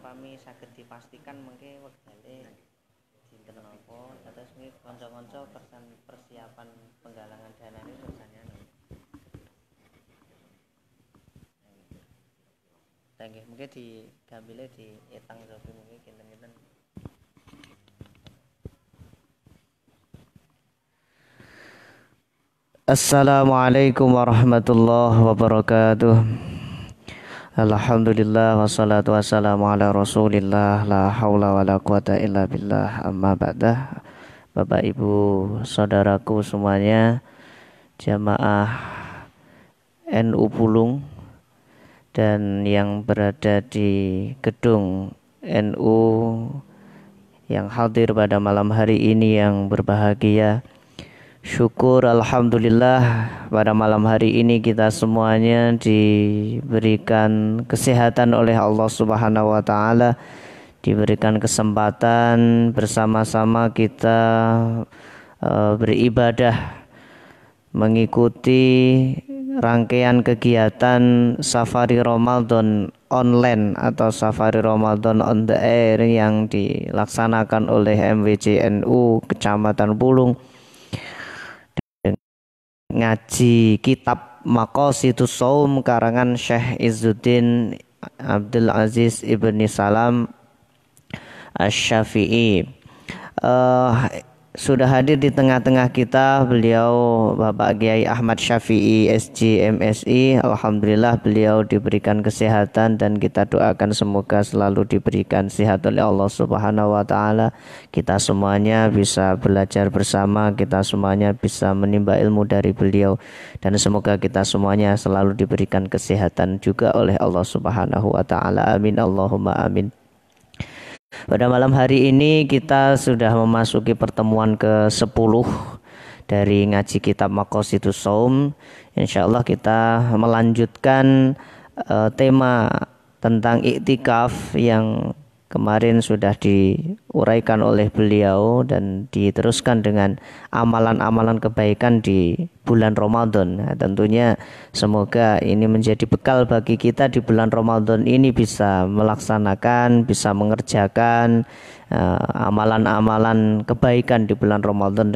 umpami saged dipastikan mengke wektale dinten napa terus nggih kanca-kanca persiapan penggalangan danane rasane anu. Nggih mungkin digambile di etang Sofi mungkin kinten-kinten. Assalamualaikum warahmatullahi wabarakatuh. Alhamdulillah wassalatu wassalamu ala Rasulillah la haula wala quwata illa billah amma ba'dah. Bapak Ibu saudaraku semuanya, jamaah NU Pulung dan yang berada di gedung NU yang hadir pada malam hari ini yang berbahagia. Syukur alhamdulillah pada malam hari ini kita semuanya diberikan kesehatan oleh Allah Subhanahu wa taala, diberikan kesempatan bersama-sama kita beribadah mengikuti rangkaian kegiatan Safari Ramadan online atau Safari Ramadan on the air yang dilaksanakan oleh MWC NU Kecamatan Pulung. Ngaji kitab Maqasidus Shaum karangan Syekh Izzuddin Abdul Aziz Ibni Salam Asy-Syafi'i. Sudah hadir di tengah-tengah kita beliau Bapak Kiai Ahmad Syafi'i SG MSI. Alhamdulillah beliau diberikan kesehatan dan kita doakan semoga selalu diberikan sehat oleh Allah Subhanahu wa taala. Kita semuanya bisa belajar bersama, kita semuanya bisa menimba ilmu dari beliau dan semoga kita semuanya selalu diberikan kesehatan juga oleh Allah Subhanahu wa taala. Amin Allahumma amin. Pada malam hari ini kita sudah memasuki pertemuan ke-10 dari ngaji kitab Maqasidus Shaum. Insyaallah kita melanjutkan tema tentang iktikaf yang kemarin sudah diuraikan oleh beliau dan diteruskan dengan amalan-amalan kebaikan di bulan Ramadan. Nah, tentunya semoga ini menjadi bekal bagi kita di bulan Ramadan ini bisa melaksanakan, bisa mengerjakan amalan-amalan kebaikan di bulan Ramadan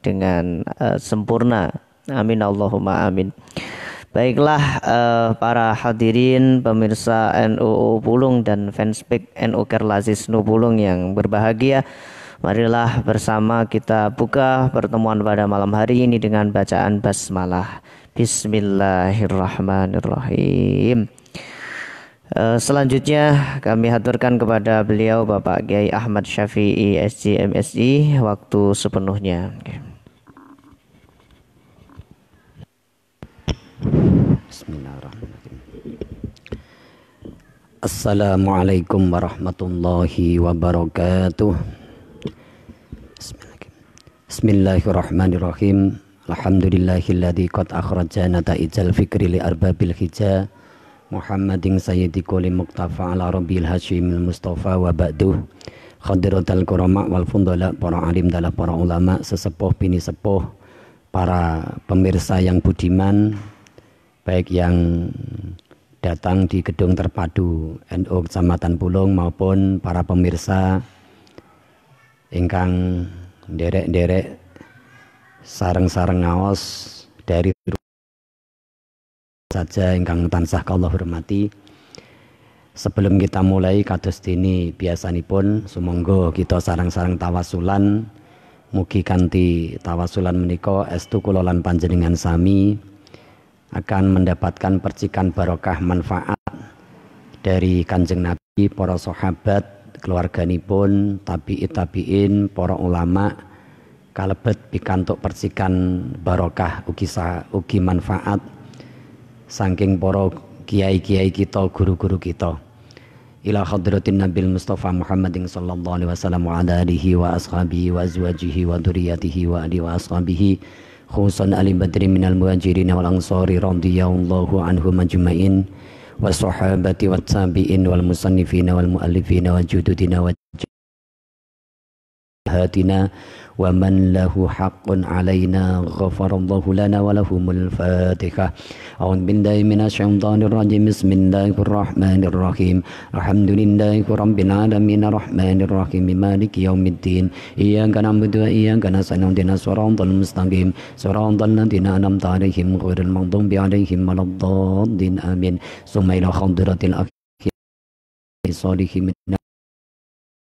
dengan sempurna. Amin Allahumma amin. Baiklah para hadirin pemirsa NU Pulung dan fanspage NU Kerlazis NU Pulung yang berbahagia, marilah bersama kita buka pertemuan pada malam hari ini dengan bacaan basmalah. Bismillahirrahmanirrahim. Selanjutnya kami haturkan kepada beliau Bapak Kiai Ahmad Syafi'i SG MSI waktu sepenuhnya. Bismillahirrahmanirrahim. Assalamualaikum warahmatullahi wabarakatuh. Bismillahirrahmanirrahim. Alhamdulillahilladzi qad akhrajana ta'ijal fikri li arbabil hija Muhammadin sayyidi kulli muqtafa ala rabbil hashimil mustafa wa ba'duh. Khadiratul kurama wal fundala, para alim dalah para ulama, sesepuh bini sepuh, para pemirsa yang budiman, baik yang datang di gedung terpadu NU Kecamatan Pulung maupun para pemirsa ingkang nderek-nderek sareng-sareng ngaos dari saja ingkang tansah kula hormati. Sebelum kita mulai kados dene biasanipun sumangga kita sareng-sareng tawasulan, mugi kanthi tawasulan menika estu kula lan panjenengan sami akan mendapatkan percikan barokah manfaat dari Kanjeng Nabi, para sahabat, keluarganipun, tabi'in, para ulama, kalebet pikantuk percikan barokah ugi manfaat saking para kiai-kiai kita, guru-guru kita. Ila hadratin Nabil Mustafa Muhammadin sallallahu alaihi wasallam wa ala alihi wa ashabihi wa azwajihi wa dzurriyyatihi wa alihi wa ashabihi khususan Ali Badri minal muhajirin wal ansari radhiyallahu anhum ajma'in wa sahabati wat tabi'in wal musannifin wal muallifin wa jududina wa هاتنا ومن له حق علينا غفر الله لنا ولهم الفاتحة. أعوذ بالله من الشيطان الرجيم بسم الله الرحمن الرحيم الحمد لله رب العالمين الرحمن الرحيم مالك يوم الدين إياك نعبد وإياك نستعين اهدنا الصراط المستقيم صراط الذين أنعمت عليهم غير المغضوب عليهم ولا الضالين آمين. ثم إلى حضرة الصالحين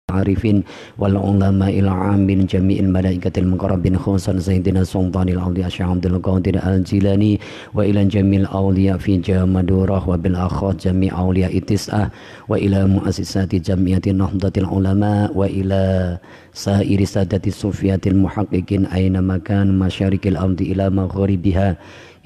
عارفين والعلماء العاملين جميع الملائكة المقربين خصوصا سيدنا سلطان الأولياء الشيخ عبد القادر الجيلاني وإلى جميع الأولياء في جامدورة وبالأخوات جميع أولياء التسعة وإلى مؤسسات جمعية نهضة العلماء وإلى سائر سادة الصوفية المحققين أينما كان مشارق الأرض إلى مغاربها.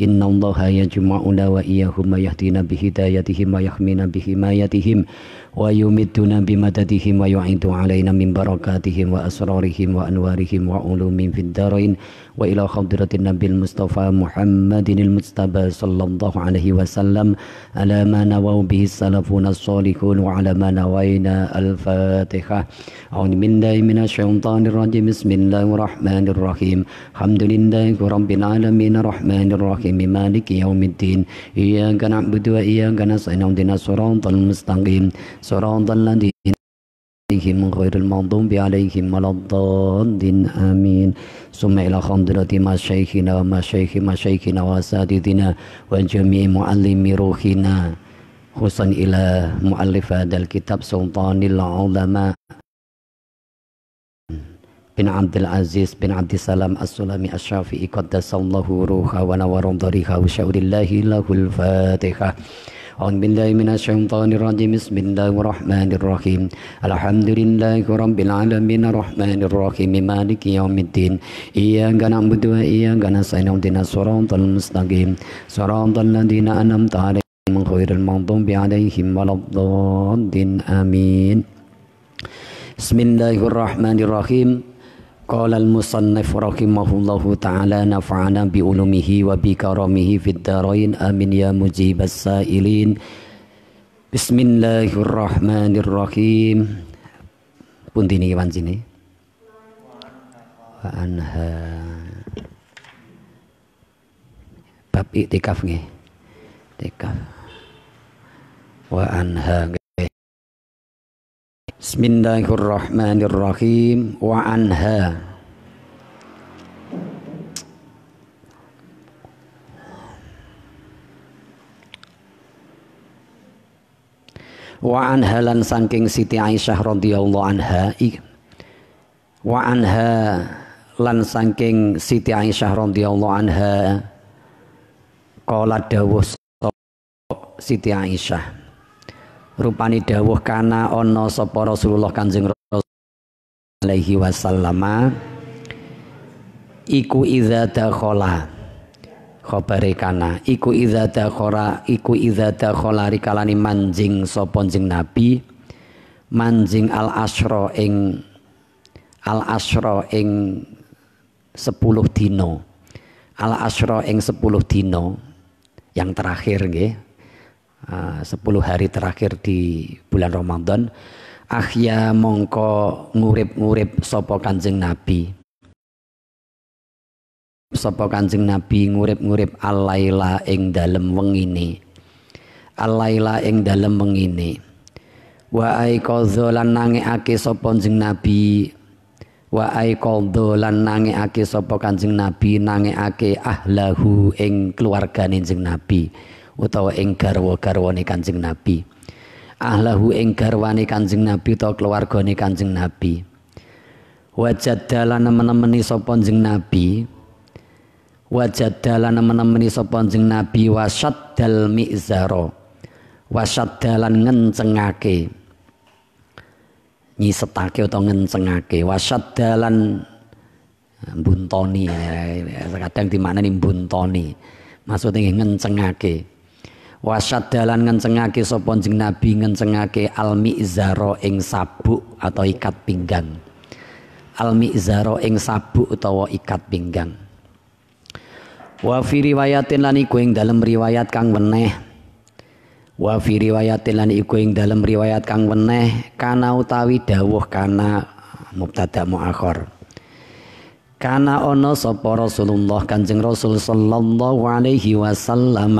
إن الله يجمعنا وإياهم ويهدينا بهدايتهم ويحمينا بحمايتهم ويمدنا بمددهم ويعيد علينا من بركاتهم وأسرارهم وأنوارهم وعلومهم في الدارين. وإلى حضرة النبي المصطفى محمد المجتبى صلى الله عليه وسلم على ما نووا به السلفون الصالحون وعلى ما نوينا. الفاتحة. أعوذ بالله من الشيطان الرجيم بسم الله الرحمن الرحيم الحمد لله رب العالمين الرحمن الرحيم مالك يوم الدين إياك نعبد وإياك نستعين اهدنا الصراط المستقيم صراط الذين غير المغضوب عليهم ولا الضالين آمين. ثم إلى حضرة مشايخنا ومشايخنا وأساتذتنا وجميع معلمي روحنا خصوصا إلى مؤلف هذا الكتاب سلطان العلماء بن عبد العزيز بن عبد السلام السلمي الشافعي قدس الله روحه ونور ضريحه وشاور الله له. الفاتحة. أعوذ بالله من الشيطان الرجيم بسم الله الرحمن الرحيم الحمد لله رب العالمين الرحمن الرحيم مالك يوم الدين إياك نعبد وإياك نستعين اهدنا الصراط المستقيم صراط الذين أنعمت عليهم غير المغضوب عليهم ولا الضالين آمين. بسم الله الرحمن الرحيم. قال المصنف رحمه الله تعالى نفعنا بعلومه وبكرمه في الدارين آمين يا مجيب السائلين. بسم الله الرحمن الرحيم. Pundi niki wancine wa anha bab iktikaf nggih iktikaf wa anha. Bismillahirrahmanirrahim. Wa anha lan saking Siti Aisyah radhiyallahu anha wa anha lan saking Siti Aisyah radhiyallahu anha qala dawuh Siti Aisyah rupani dawuh kana ana sapa Rasulullah Kanjeng Rasul alaihi wasallam iku idza dakhala khabare kana iku idza dakhala rikalani manjing sapa jeneng Nabi manjing al asyra ing 10 dina al asyra ing 10 dina yang terakhir nggih 10 hari terakhir di bulan Ramadan ahya mongko ngurip sapa Kanjeng Nabi ngurip al-laila ing dalem wengine wa aiqadha lan nangekake sapa Kanjeng Nabi nangekake ahlahu ing keluargane Kanjeng Nabi utawa ing garwa-garwane Kanjeng Nabi ahlahu ing garwane Kanjeng Nabi utawa keluargane Kanjeng Nabi wajadalan menemeni sapa Kanjeng Nabi wasaddal mi'zara wasaddalan ngencengake nyisetake utawa ngencengake wasaddalan buntoni kadang dimaknani buntoni maksudnya ngencengake wasaddalan ngencengake sapa Kanjeng Nabi ngencengake al-mi'zara ing sabuk atau ikat pinggang al-mi'zara ing sabuk utawa ikat pinggang wa fi riwayatin lan iku ing dalem riwayat kang weneh kana utawi dawuh kana mubtada muakhir. Kana ono sapa Rasulullah Kanjeng Rasul sallallahu alaihi wasallam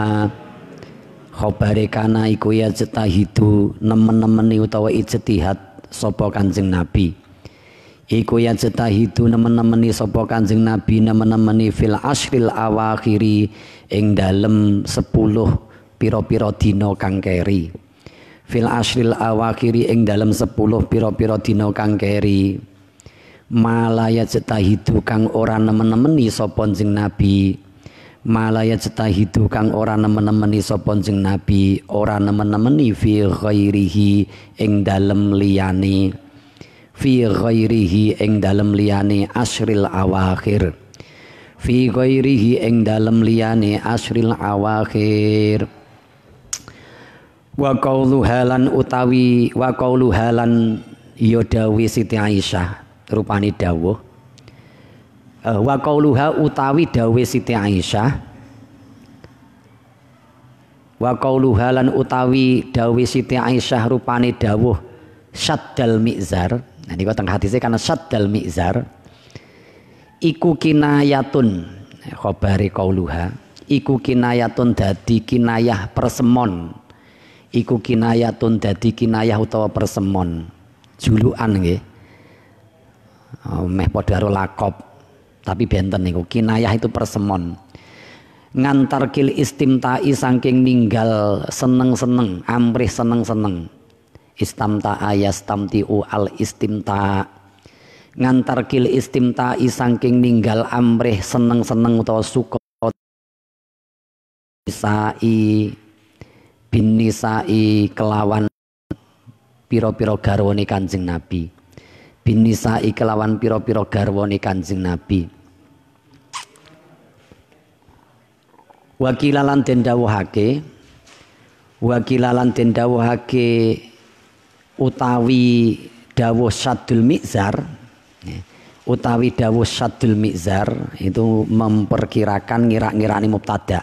khabare kana iku ya jetahidu nemen-nemeni utawa ijtihad sapa Kanjeng Nabi. Iku ya jetahidu nemen-nemeni sapa Kanjeng Nabi nemen-nemeni fil ashril awakhiri ing dalem 10 pira-pira dina kang keri. Fil ashril awakhiri ing dalem 10 pira-pira dina kang keri. Malaya jetahidu kang ora nemen-nemeni sapa Kanjeng Nabi. Malaya jetahidu kang ora nemen-nemeni sapa Kanjeng Nabi, ora nemen-nemeni fi ghairihi ing dalem liyane. Fi ghairihi ing dalem liyane asril awakhir. Fi ghairihi ing dalem liyane asril awakhir. Wa qaulu halan utawi wa qaulu halan ya dawuh Siti Aisyah rupane dawuh. Wa qauluha utawi dawuh Siti Aisyah. Wa qauluha lan utawi dawuh Siti Aisyah rupane dawuh syaddal mizar. Nah niku teng hadise karena syaddal mizar iku kinayatun khabari qauluha iku kinayatun dadi kinayah persemon. Iku kinayatun dadi kinayah utawa persemon. Julukan nggih. Meh padha karo lakop. Tapi benten niku kinayah itu persemon. Ngantar kil istimtai saking ninggal seneng-seneng, amrih seneng-seneng. Istamta'a yastamti'u al istimta. Ngantar kil istimtai saking ninggal amrih seneng-seneng utawa suka nisai bin nisai kelawan pira-pira garwane Kanjeng Nabi. Bin nisai kelawan pira-pira garwane Kanjeng Nabi. Wakilalan den dawuhake utawi dawuh syaddul mizar itu memperkirakan ngira-ngirane mubtada.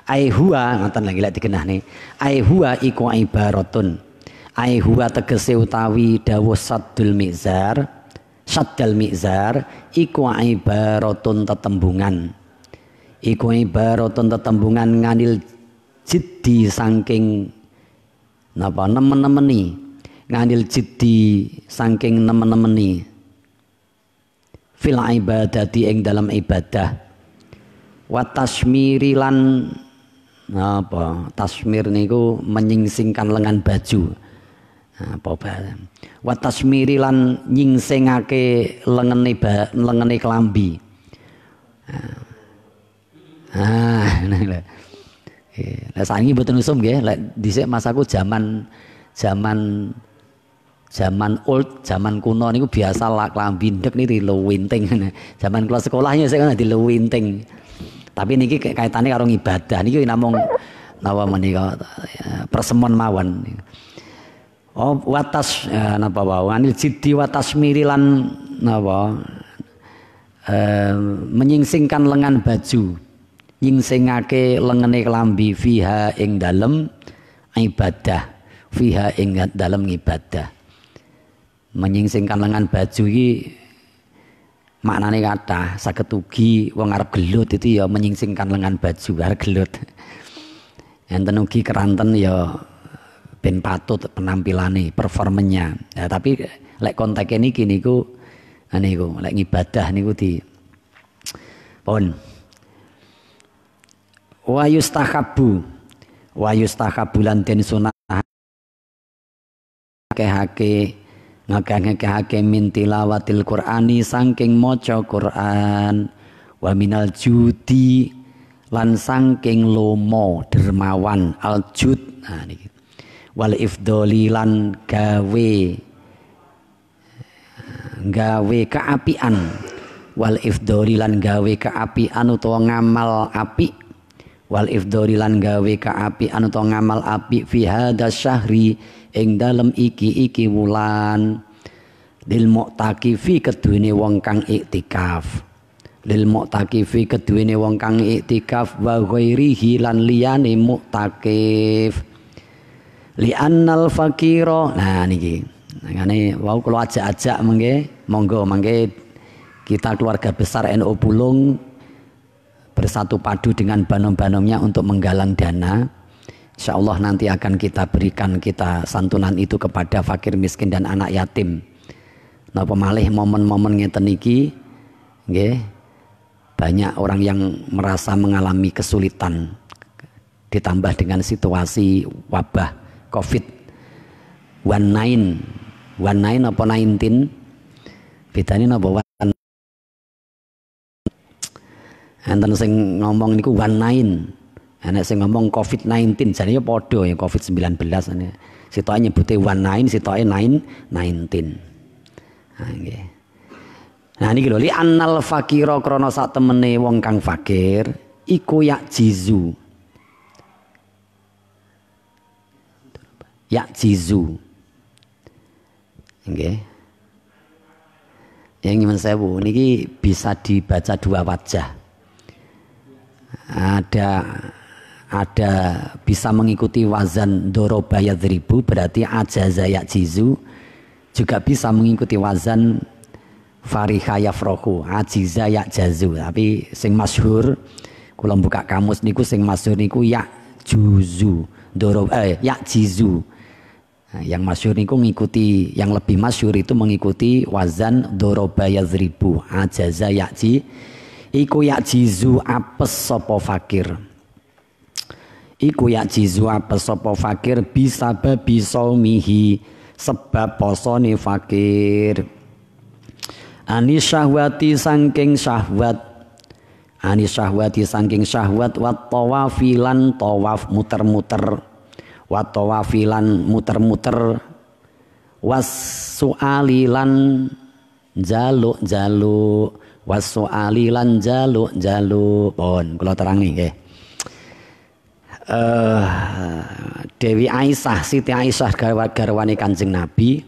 Ai huwa ngoten lagi lek digenahne. Ai huwa iku ibaratun. Ai huwa tegese utawi dawuh syaddul mizar iku ibaratun tetembungan. Iku ibaratun tetembungan nganil jiddi saking napa nemen-nemeni. Nganil jiddi saking nemen-nemeni. Fil ibadati ing dalam ibadah. Wa tasmiri lan apa tasmir niku menyingsingkan lengan baju. Apa bahasa wa tasmiri lan nyingsingake lengene kelambi. Lah saiki mboten usum nggih lek dhisik masaku zaman old, zaman kuno niku biasa lak klambi ndek niki luwinting. Zaman kula sekolahnya saya kan diluwinting. Tapi niki kaitane karo ibadah niki namung napa menika persemon mawon. Oh watas napa wae anil jiddi watas mirilan napa menyingsingkan lengan baju. Nyingsingake lengene kelambi fiha ing dalem ibadah. Fiha ing dalem ibadah. Menyingsingkan lengan baju iki maknane kathah saged ugi wong arep gelut itu ya menyingsingkan lengan baju arep gelut. Enten ugi keranten ya ben patut penampilane, performanya. Ya, tapi lek konteke niki niku niku lek ngibadah niku di pun wa yustahabbu lan den sunah ngakeh min tilawatil Qur'ani saking maca Qur'an wa minal judi lan saking lomo dermawan aljud niki wal ifdoli lan gawe keapian wal ifdoli lan gawe keapian utawa ngamal apik wal ifdoli lan gawe keapian utawa ngamal apik fi hadza syahri ing dalem iki wulan lil mu'takifi keduwene wong kang iktikaf wa ghairihi lan liyane mu'takif li annal fakira nah niki Ngene wau kula ajak-ajak mengke monggo mangke kita keluarga besar NU Pulung bersatu padu dengan banom-banomnya untuk menggalang dana. Insyaallah nanti akan kita berikan santunan itu kepada fakir miskin dan anak yatim. Napa malih momen-momen ngeten iki nggih banyak orang yang merasa mengalami kesulitan ditambah dengan situasi wabah COVID-19 apa 19 bedane napa enten sing ngomong niku 19 enek sing ngomong COVID-19 jane ya padha ya COVID-19 sitoke nyebute 19 sitoke 19 nah nggih nah niki lho li annal fakira krana sak temene wong kang fakir iku yak jizu nggih. Yang nyuwun sewu niki bisa dibaca dua wajah. Ada bisa mengikuti wazan doroba yadribu berarti ajaza yakjizu, juga bisa mengikuti wazan fariha yafrohu ajiza yakjazu. Tapi sing masyhur kula buka kamus niku sing masyhur niku yakjuzu yakjizu. Nah, yang masyhur niku ngikuti, yang lebih masyhur itu mengikuti wazan doroba yazribu ajaza yakji iku yakjizu apes sapa fakir iku yakjizu apes sapa fakir bisa babi saumihi sebab posone fakir ani syahwati saking syahwat wat tawafilan tawaf muter-muter wat tawafilan muter-muter was sualilan jaluk was sualilan jaluk pun kula terangi nggih Dewi Aisyah Siti Aisyah garwane Kanjeng Nabi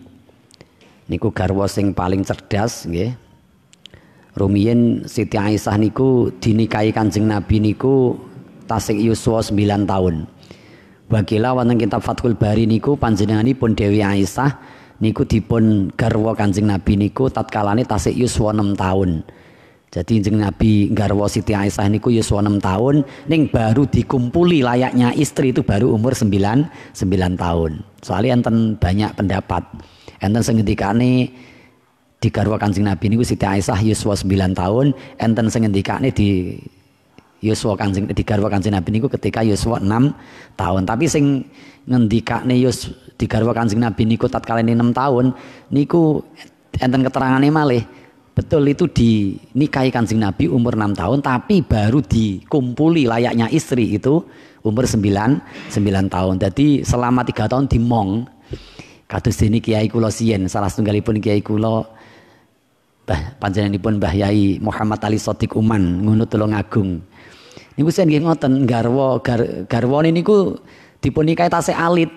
niku garwa sing paling cerdas nggih rumiyin Siti Aisyah niku dinikahi Kanjeng Nabi niku tasik yuswa 9 tahun. Wakila wonten kitab Fathul Bari niku panjenenganipun Dewi Aisyah niku dipun garwa Kanjeng Nabi niku tatkalane tasik yuswa 6 tahun. Jadi Kanjeng Nabi garwa Siti Aisyah niku yuswa 6 tahun ning baru dikumpuli layaknya istri itu baru umur 9 tahun. Soalnya enten banyak pendapat. Enten sing ngendikane digarwa Kanjeng Nabi niku Siti Aisyah yuswa 9 tahun, enten sing ngendikane digarwa Kanjeng Nabi niku ketika yuswa 6 tahun. Tapi sing ngendikane digarwa Kanjeng Nabi niku tatkala 6 tahun niku enten keterangane malih. Betul itu dinikahi Kanjeng Nabi umur 6 tahun tapi baru dikumpuli layaknya istri itu umur 9 tahun. Jadi selama 3 tahun dimong. Kados dene Kiai kula siyen salah setunggalipun Kiai kula panjenenganipun Mbah Yai Muhammad Ali Shadiq Uman ngono Tulungagung. Niku sen nggih ngoten garwane niku dipun nikahi tasih alit.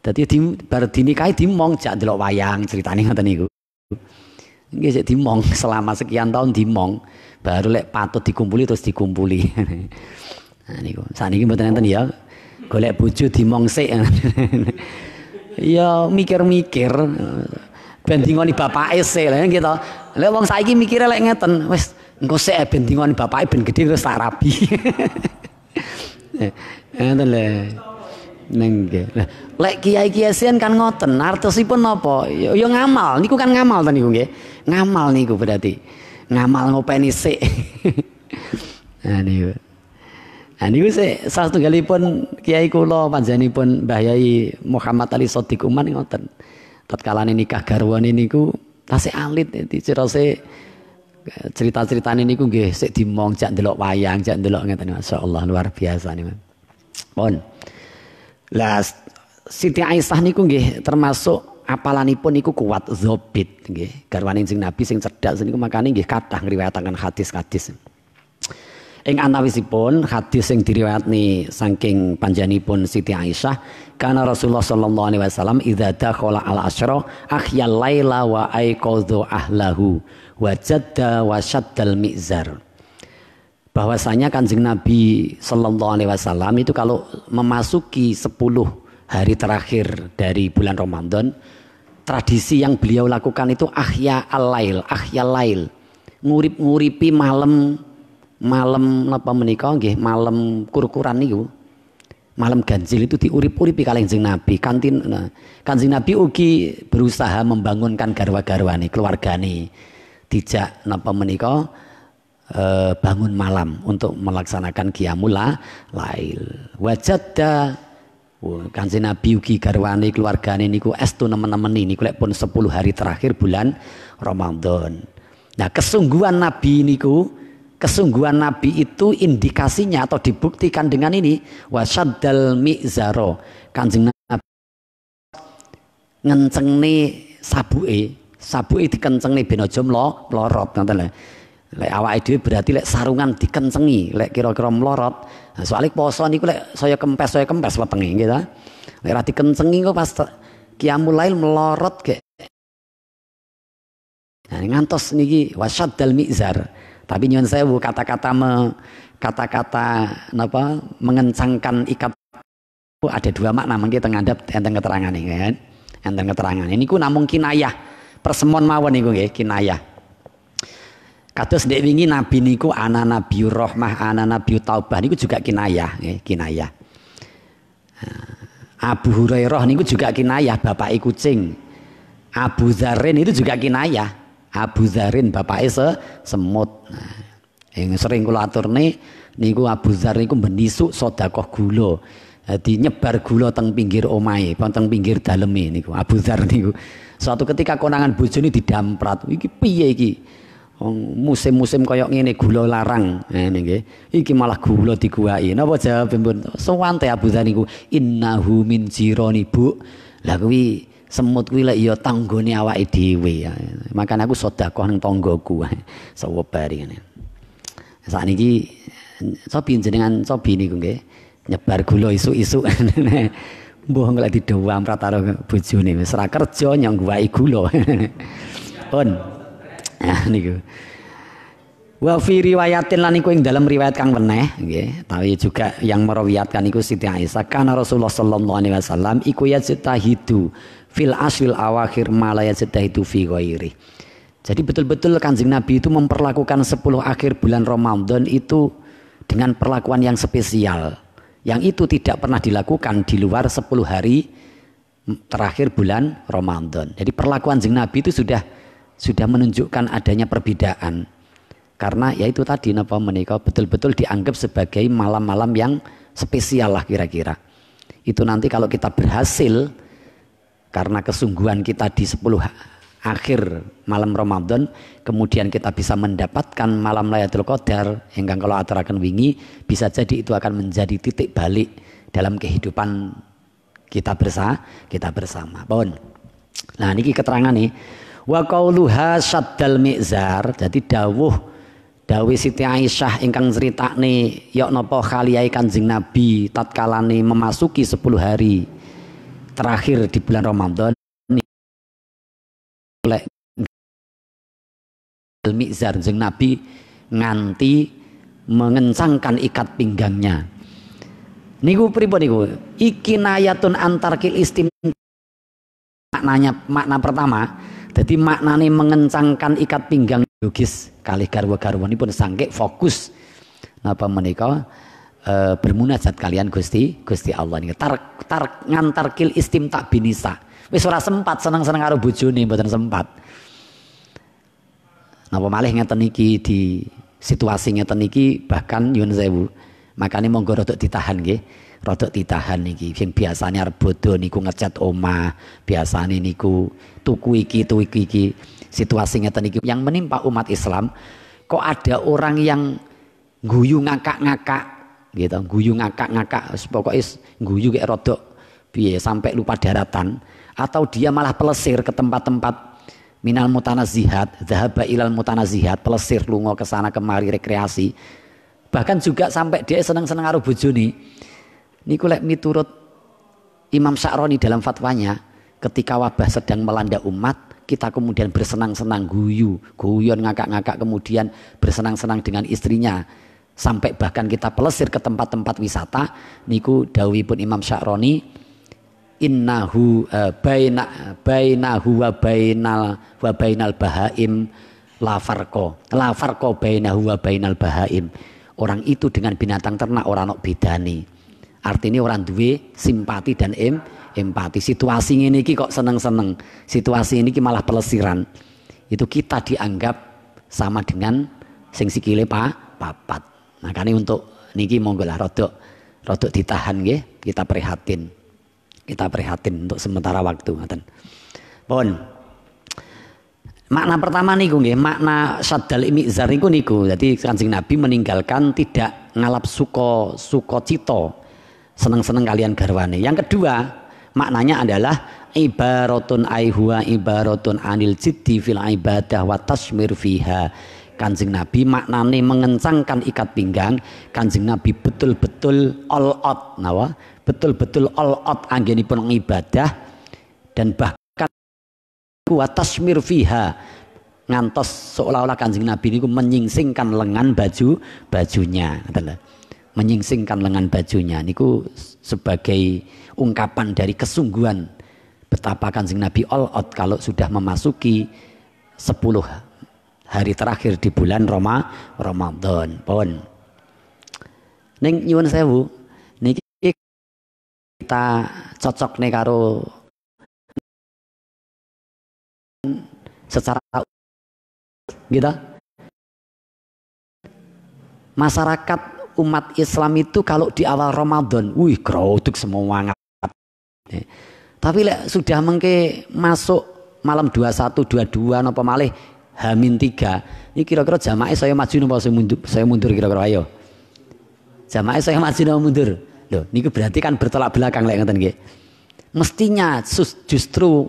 Dadi bar dinikahi dimong jak ndelok wayang critane ngoten niku. Nggih sik dimong selama sekian tahun dimong baru lek patut dikumpuli terus dikumpuli. Nah niku sakniki mboten enten ya. Golek bojo dimong sik. Ya mikir-mikir ben dingoni bapake sik lha gitu. Lek wong saiki mikire lek ngeten wis engko sik ben dingoni bapake ben gedhe terus tak rabi. Ngoten lho. Nengge. Lek kiai-kiai sian kan ngoten, artosipun napa? Ya ngamal, niku kan ngamal ta niku nggih. Ngamal niku berarti. Ngamal ngopeni sik. Nah niku. Nah niku sik satunggalipun kiai kula panjenenganipun Mbah Yai Muhammad Ali Shadiq Uman ngoten. Tatkalane nikah garwane niku tasih alit dicirose cerita-ceritane niku nggih sik dimong jak ndelok wayang, jak ndelok ngeten masyaallah luar biasa niku. Pun. Lah Siti Aisyah niku nggih termasuk apalanipun niku kuat dzabit nggih. Garwane Kanjeng Nabi sing cerdas niku makane nggih kathah ngriwayataken hadis-hadis. Ing antawisipun hadis sing diriwayatni saking panjenenganipun Siti Aisyah, kana Rasulullah sallallahu alaihi wasallam idza dakhala al asyra ahyal laila wa aiqadhu ahlahu wa jadda wa syaddal mizar. Bahwasanya Kanjeng Nabi sallallahu alaihi wasallam itu kalau memasuki 10 hari terakhir dari bulan Ramadan tradisi yang beliau lakukan itu ahya lail, nguripi malam napa menika nggih, malam kurkuran niku. Malam ganjil itu diurip-uripi Kanjeng Nabi. Kanjeng Nabi ugi berusaha membangunkan garwa-garwane, keluargane. Dijak napa menika bangun malam untuk melaksanakan qiyamul lail. Wajadda Kanjeng Nabi ugi garwane keluargane niku estu nemen-nemen niku lek pun 10 hari terakhir bulan Ramadan. Nah, kesungguhan Nabi itu indikasinya atau dibuktikan dengan ini, wasyaddal mi'zaro, Kanjeng Nabi ngencengne sabuke dikencengne ben aja mlorot ngoten lho. Lek awake dhewe berarti lek sarungan dikencengi, lek kira-kira mlorot. Nah, soalnya poso niku lek saya kempes wetenge nggih ta. Lek ra dikencengi kok pas qiyamul lail melorot ge. Nah, ngantos niki wasyaddal mi'zar. Tapi nyuwun sewu kata-kata mengencangkan ikat ada 2 makna mangke teng ngandhap enten keterangane kan. Enten keterangane niku namung kinayah. Persemon mawon niku nggih kinayah. Kados ndek wingi nabi niku ana Nabiur Rahmah, ana Nabiut Taubah niku juga kinayah nggih, kinayah. Abu Hurairah niku juga kinayah bapake kucing. Abu Dzarrin itu juga kinayah. Abu Dzarrin bapake semut. Nah, yang sering kula aturne niku Abu Dzar niku benisuk sedekah gula. Dadi nyebar gula teng pinggir omahe, teng pinggir daleme niku Abu Dzar niku. Suatu ketika konangan bojone didamprat. Iki piye iki? Musim-musim kaya ngene gula larang. Ngene nggih. Iki malah gula diguwaki. Napa jawabipun? Sewante Abu Dzar niku innahu min jirani bu. Lah kuwi semut kuwi lek ya tanggane awake dhewe. Makane aku sedekah ning tanggoku. Sawebari ngene. Sakniki sobi jenengan sobi niku nggih. Nyebar gula isuk-isuk. Mbuh lek didhawam pratara bojone wis ora kerja nyang ngguwaki gula. Pun. Nah niku. Wa fi riwayatin lan niku ing dalam riwayat kang weneh nggih, tapi juga yang merawiatkan iku Siti Aisyah kana Rasulullah sallallahu alaihi wasallam iku yajtahidu fil asril awakhir ma la yajtahidu fi ghairi. Jadi betul-betul Kanjeng Nabi itu memperlakukan 10 akhir bulan Ramadan itu dengan perlakuan yang spesial. Yang itu tidak pernah dilakukan di luar 10 hari terakhir bulan Ramadan. Jadi perlakuan Kanjeng Nabi itu sudah menunjukkan adanya perbedaan. Karena ya itu tadi napa menika betul-betul dianggap sebagai malam-malam yang spesial lah kira-kira. Itu nanti kalau kita berhasil karena kesungguhan kita di 10 akhir malam Ramadan, kemudian kita bisa mendapatkan malam Lailatul Qadar, ingkang kalau aturaken wingi, bisa jadi itu akan menjadi titik balik dalam kehidupan kita bersama. Pun. Nah niki keterangan nih. Wa qauluha syaddal mi'zar, jadi dawuh Siti Aisyah ingkang critakne ya napa khaliyai Kanjeng Nabi tatkalane memasuki 10 hari terakhir di bulan Ramadan oleh al-mi'zar Kanjeng Nabi nganti mengencangkan ikat pinggangnya. Niku pripun niku? Iki nayatun antarkil istim, makna pertama. Jadi maknane mengencangkan ikat pinggang logis kalih garwa-garwanipun sangke fokus napa menika bermunajat kalian Gusti Allah niki ngantarkil istimta binisa. Wis ora sempat seneng-seneng karo bojone mboten sempat. Napa malih ngeten iki di situasi ngeten iki bahkan nyuwun sewu. Makane monggo rada ditahan nggih. Rodok ditahan niki sing biasane arep bodho niku ngecat omah, biasane niku tuku iki situasi ngeten iki yang menimpa umat Islam. Kok ada orang yang guyu ngakak-ngakak gitu, guyu ngakak-ngakak pokoke guyu kayak rodok piye sampai lupa daratan, atau dia malah pelesir ke tempat-tempat minal mutanazihat, dzahaba ilal mutanazihat, pelesir lunga ke sana kemari rekreasi. Bahkan juga sampai dia seneng-seneng karo bojone. Niku lek miturut Imam Sya'roni dalam fatwanya, ketika wabah sedang melanda umat, kita kemudian bersenang-senang guyon ngakak-ngakak, kemudian bersenang-senang dengan istrinya, sampai bahkan kita pelesir ke tempat-tempat wisata. Niku dawuhipun Imam Sya'roni, innahu bainahu wa bainal bahaim la farqa bainahu wa bainal bahaim. Orang itu dengan binatang ternak ora ono bedane. Artinya orang duwe simpati dan empati. Situasi ini kok seneng-seneng, situasi ini malah pelesiran. Itu kita dianggap sama dengan sing sikile papat. Makanya untuk niki monggo lah rodok ditahan nggih, kita prihatin untuk sementara waktu ngoten. Pun makna pertama niku nggih, makna syaddal imizar niku. Jadi Kanjeng Nabi meninggalkan tidak ngalap sukacita, seneng-seneng kalian garwane. Yang kedua, maknanya adalah ibaratun aihuwa ibaratun anil jiddi fil ibadah wa tasmir fiha. Kanjeng Nabi maknane mengencangkan ikat pinggang. Kanjeng Nabi betul-betul all out nawa, betul-betul all out anggenipun ibadah dan bahkan wa tasmir fiha, ngantos seolah-olah Kanjeng Nabi niku menyingsingkan lengan bajunya, menyingsingkan lengan bajunya niku sebagai ungkapan dari kesungguhan betapa Kanjeng Nabi all out kalau sudah memasuki 10 hari terakhir di bulan Ramadan. Pun ning nyuwun sewu niki kita cocok nih karo secara gitu. Masyarakat umat Islam itu kalau di awal Ramadan, wih keroduk semangat. Tapi sudah mengke masuk malam 21, 22 napa malih H-3. Ini kira-kira jamaah saya maju napa saya mundur kira-kira ayo. Jamaah saya maju napa mundur. Loh, niku berarti kan bertolak belakang lek ngoten nggih. Mestinya justru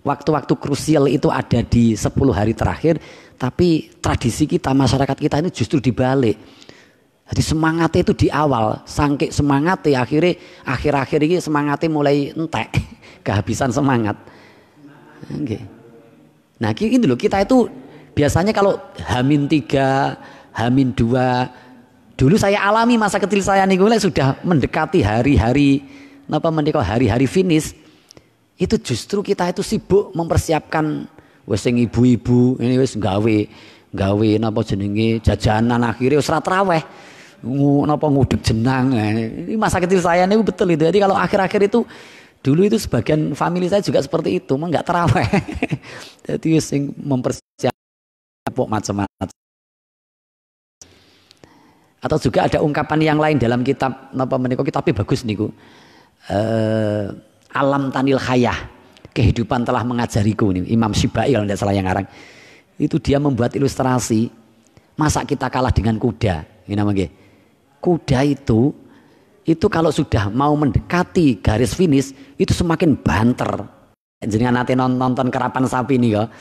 waktu-waktu krusial itu ada di 10 hari terakhir, tapi tradisi kita, masyarakat kita ini justru dibalik. Jadi semangatnya itu di awal, sangke semangatnya akhir-akhir ini semangatnya mulai entek, kehabisan semangat. Okay. Nah ini loh, kita itu biasanya kalau H-3, H-2, dulu saya alami masa kecil saya nih, sudah mendekati hari-hari finish. Itu justru kita itu sibuk mempersiapkan wes sing ibu-ibu ini wes gawe napa jenenge jajanan akhirnya wis traweh napa ngudeg jenang. Ini masa kecil saya ini betul itu. Jadi kalau akhir-akhir itu dulu itu sebagian family saya juga seperti itu, mah enggak teraweh. Jadi wis sing mempersiapkan macam-macam. Atau juga ada ungkapan yang lain dalam kitab napa menika kitabnya bagus niku. Alam tanil khayah, kehidupan telah mengajariku nih, Imam Syibai kalau tidak salah yang ngarang. Itu dia membuat ilustrasi, masa kita kalah dengan kuda. Ini namanya kuda itu kalau sudah mau mendekati garis finish itu semakin banter. Jenengan nanti nonton kerapan sapi nih ya.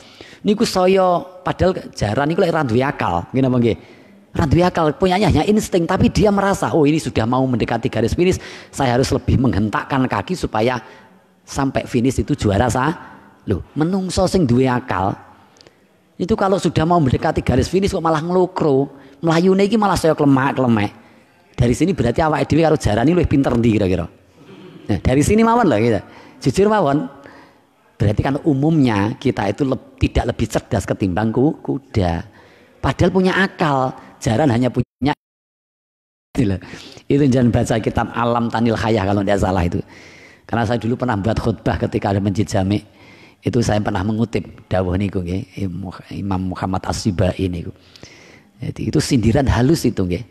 Niku saya padahal jaran niku lek ra duwe akal, ngene apa nggih? Ra duwe akal, punyanya hanya insting, tapi dia merasa oh ini sudah mau mendekati garis finish, saya harus lebih menghentakkan kaki supaya sampai finish itu juara Loh, menungso sing duwe akal itu kalau sudah mau mendekati garis finish kok malah ngelokro, mlayune iki malah saya klemek. Dari sini berarti awake dhewe karo jaran iki luwih pinter ndi kira-kira. Nah, dari sini mawon lho kita. Jujur mawon. Berarti kan umumnya kita itu tidak lebih cerdas ketimbang kuda. Padahal punya akal, jaran hanya punya. Itu jangan baca kitab Alam Tanil Khayah kalau tidak salah itu. Karena saya dulu pernah buat khutbah ketika ada Masjid Jami. Itu saya pernah mengutip dawuh niku nggih, Imam Muhammad As-Sibai niku. Jadi itu sindiran halus itu nggih.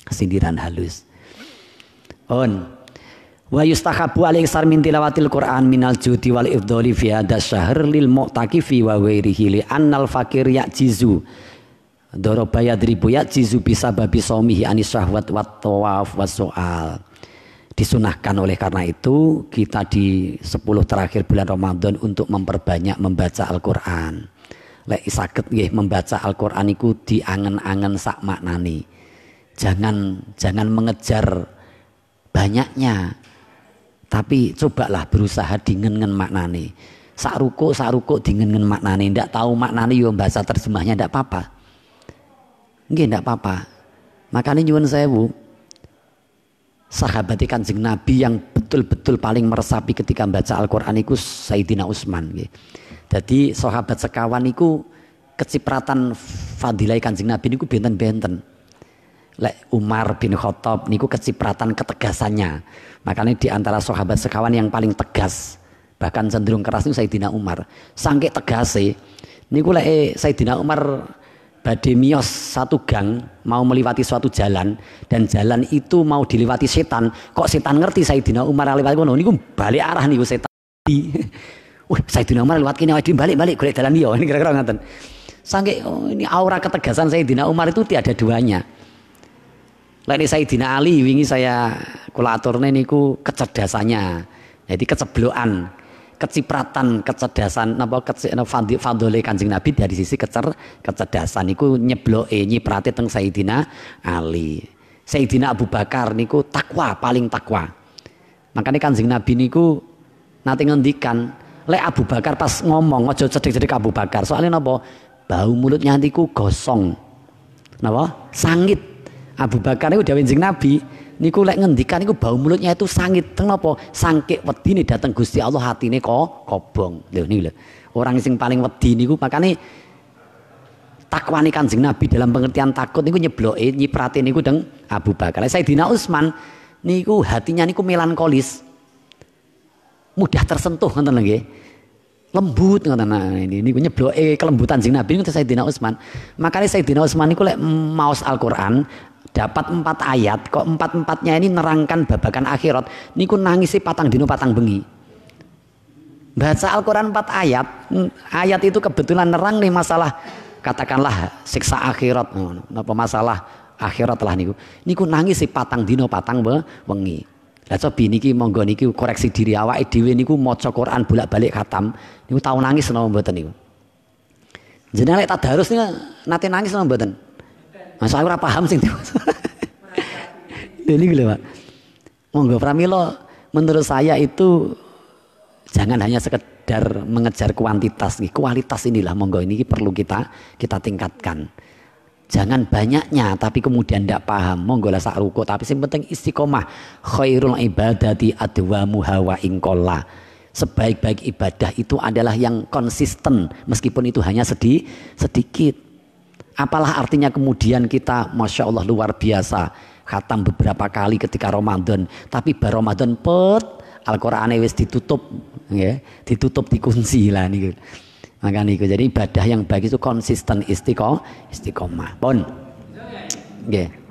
Sindiran halus. Wa yustahabu al-iksar min tilawatil Qur'an minal judi wal ifdhali fi hadzal syahr lil mu'takifi wa ghairihi li annal fakir ya'jizu daraba yadribu ya'jizu bisababi saumihi anis syahwat wat tawaf was soal. Disunahkan oleh karena itu kita di 10 terakhir bulan Ramadan untuk memperbanyak membaca Al-Qur'an. Lek saged nggih membaca Al-Qur'an iku diangen-angen sak maknane. Jangan mengejar banyaknya. Tapi cobalah berusaha dingen maknane. Sak ruko dingen maknane. Ndak tahu maknane yo bahasa terjemahnya ndak apa-apa. Nggih ndak apa-apa. Makanya nyuwun sewu. sahabat Kanjeng Nabi yang betul-betul paling meresapi ketika membaca Al-Qur'an iku Sayyidina Utsman nggih. Dadi sahabat sekawan niku kecipratan fadilah Kanjeng Nabi niku benten-benten. Lek Umar bin Khattab niku kecipratan ketegasannya. Makanya di antara sahabat sekawan yang paling tegas, bahkan cenderung keras niku Sayyidina Umar. Saking tegase niku lek Sayyidina Umar badhe miyos satu gang mau melewati suatu jalan dan jalan itu mau dilewati setan, kok setan ngerti Sayyidina Umar lewat kono niku balik arah niku setan. Wah, Sayyidina Umar lewat kene balik golek dalan liya. Ini kira-kira ngoten. Saking ini aura ketegasan Sayyidina Umar itu tiada duanya. Lain Sayyidina Ali wingi saya kula aturne niku kecerdasannya. Jadi keceblokan, kecipratan, kecerdasan napa fadhole Kanjeng Nabi dari sisi kecerdasan niku nyebloke nyiprate teng Sayyidina Ali. Sayyidina Abu Bakar niku takwa, paling takwa. Makanya Kanjeng Nabi niku nate ngendikan, lek Abu Bakar pas ngomong aja cedhek-cedhek Abu Bakar. Soalnya napa? Bau mulutnya niku gosong. Napa? Sangit. Abu Bakar itu dawuh Kanjeng Nabi niku lek ngendikan niku bau mulutnya itu sangit. Kenapa? Sangke wedine dateng Gusti Allah hatine kobong. Lho niku lho. Orang sing paling wedi niku makane takwani Kanjeng Nabi dalam pengertian takut niku nyebloke nyiprate niku teng Abu Bakar. Sayyidina Utsman niku hatinya niku melankolis. Mudah tersentuh ngoten lho nggih. Lembut ngoten ini niku nyebloke kelembutan Kanjeng Nabi niku Sayyidina Utsman. Makane Sayyidina Utsman niku lek maos Al-Qur'an dapat 4 ayat kok 4-4-nya ini nerangkan babakan akhirat niku nangisi patang dino patang bengi. Baca Al-Qur'an 4 ayat, ayat itu kebetulan nerang nih masalah katakanlah siksa akhirat, apa masalah akhirat lah niku. Niku nangisi patang dino patang bengi. Lah cobi niki monggo niki koreksi diri awake dhewe niku maca Quran bolak-balik khatam niku tau nangis napa mboten niku. Jenengan lek tadarus niku nate nangis napa mboten? Mas aku ora paham sing ini lho Pak. Monggo pramila menurut saya itu jangan hanya sekedar mengejar kuantitas nih, kualitas inilah monggo ini perlu kita tingkatkan. Jangan banyaknya tapi kemudian tidak paham. Monggo lah sak ruko tapi yang penting istiqomah. Khairul ibadati adwamuha wa inqalla. Sebaik-baik ibadah itu adalah yang konsisten meskipun itu hanya sedikit. Apalah artinya kemudian kita Masya Allah luar biasa khatam beberapa kali ketika Ramadan, tapi bar Ramadan Al-Qur'ane wis ditutup ya, ditutup dikunci lah niku. Maka niku jadi ibadah yang baik itu konsisten istiqomah. Pun nggih.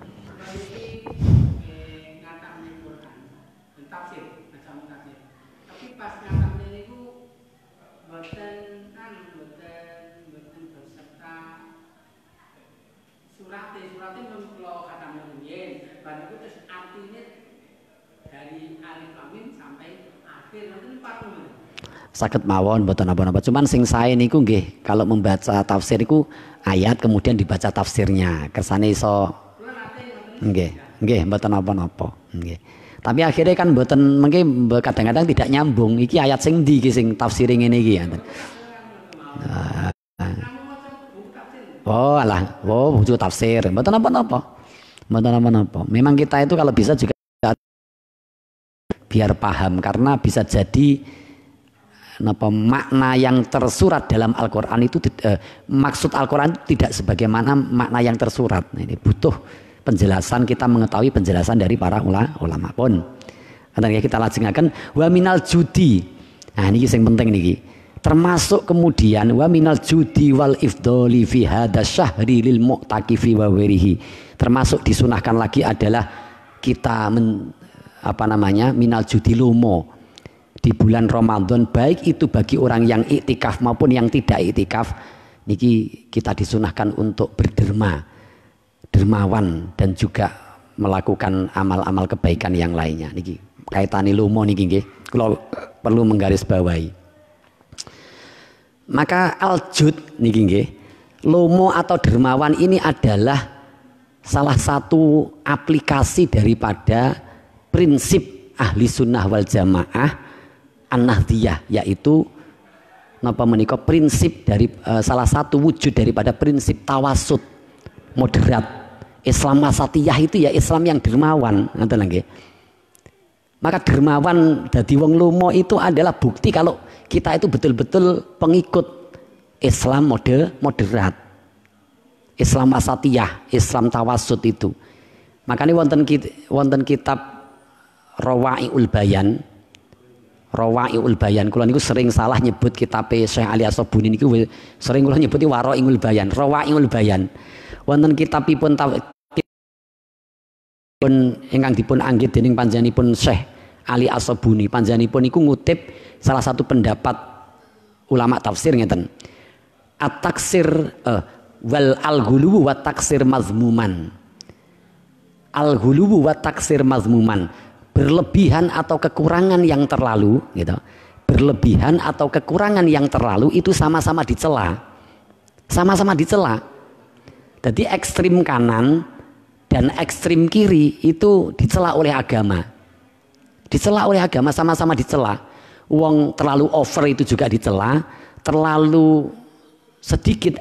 Sakit mawon mboten napa-napa. Cuman sing sae niku nggih kalau membaca tafsir iku ayat kemudian dibaca tafsirnya. Kersane iso nggih mboten napa-napa. Nggih. Tapi akhirnya kan mboten mengke kadang-kadang tidak nyambung. Iki ayat sing ndi iki sing tafsir ngene iki ya. Oh alah, buku tafsir. Mboten napa-napa. Mboten napa-napa. Memang kita itu kalau bisa juga biar paham karena bisa jadi makna yang tersurat dalam Al-Qur'an itu maksud Al-Qur'an tidak sebagaimana makna yang tersurat. Nah, ini butuh penjelasan, kita mengetahui penjelasan dari para ulama pun. Nanti kita lajengaken wa minal judi. Nah, ini yang penting niki. Termasuk kemudian wa minal judi wal ifdoli fi hadza syahri lil mu'takifi wa wirihi. Termasuk disunahkan lagi adalah kita minal judi lumo di bulan Ramadan, baik itu bagi orang yang iktikaf maupun yang tidak iktikaf, niki kita disunahkan untuk dermawan dan juga melakukan amal-amal kebaikan yang lainnya. Niki kaitane lumo niki nggih, kula perlu menggarisbawahi. Maka aljud niki nggih, lumo atau dermawan ini adalah salah satu aplikasi daripada prinsip ahli sunnah wal jamaah An-Nahdiyah, yaitu prinsip dari salah satu wujud daripada prinsip tawasud moderat. Islam wasatiyah itu ya Islam yang dermawan, ngoten nggih. Maka dermawan dadi wong lomo itu adalah bukti kalau kita itu betul-betul pengikut Islam moderat, Islam wasatiyah, Islam tawasud itu. Makanya wonten kitab Rawai'ul Bayan. Rawai'ul Bayan, kula niku sering salah nyebut kitab Syekh Ali As-Sabuni niku sering kula nyebuti Rawai'ul Bayan, Rawai'ul Bayan. Wonten kitabipun ingkang dipun anggit dening panjenenganipun Syekh Ali As-Sabuni. Panjenenganipun niku ngutip salah satu pendapat ulama tafsir ngeten. At-taksir wal al-ghuluwu wa taksir mazmuman. Al-ghuluwu wa taksir mazmuman. Berlebihan atau kekurangan yang terlalu gitu. Berlebihan atau kekurangan yang terlalu itu sama-sama dicela. Sama-sama dicela. Jadi ekstrim kanan dan ekstrim kiri itu dicela oleh agama. Dicela oleh agama, sama-sama dicela. Uang terlalu over itu juga dicela, terlalu sedikit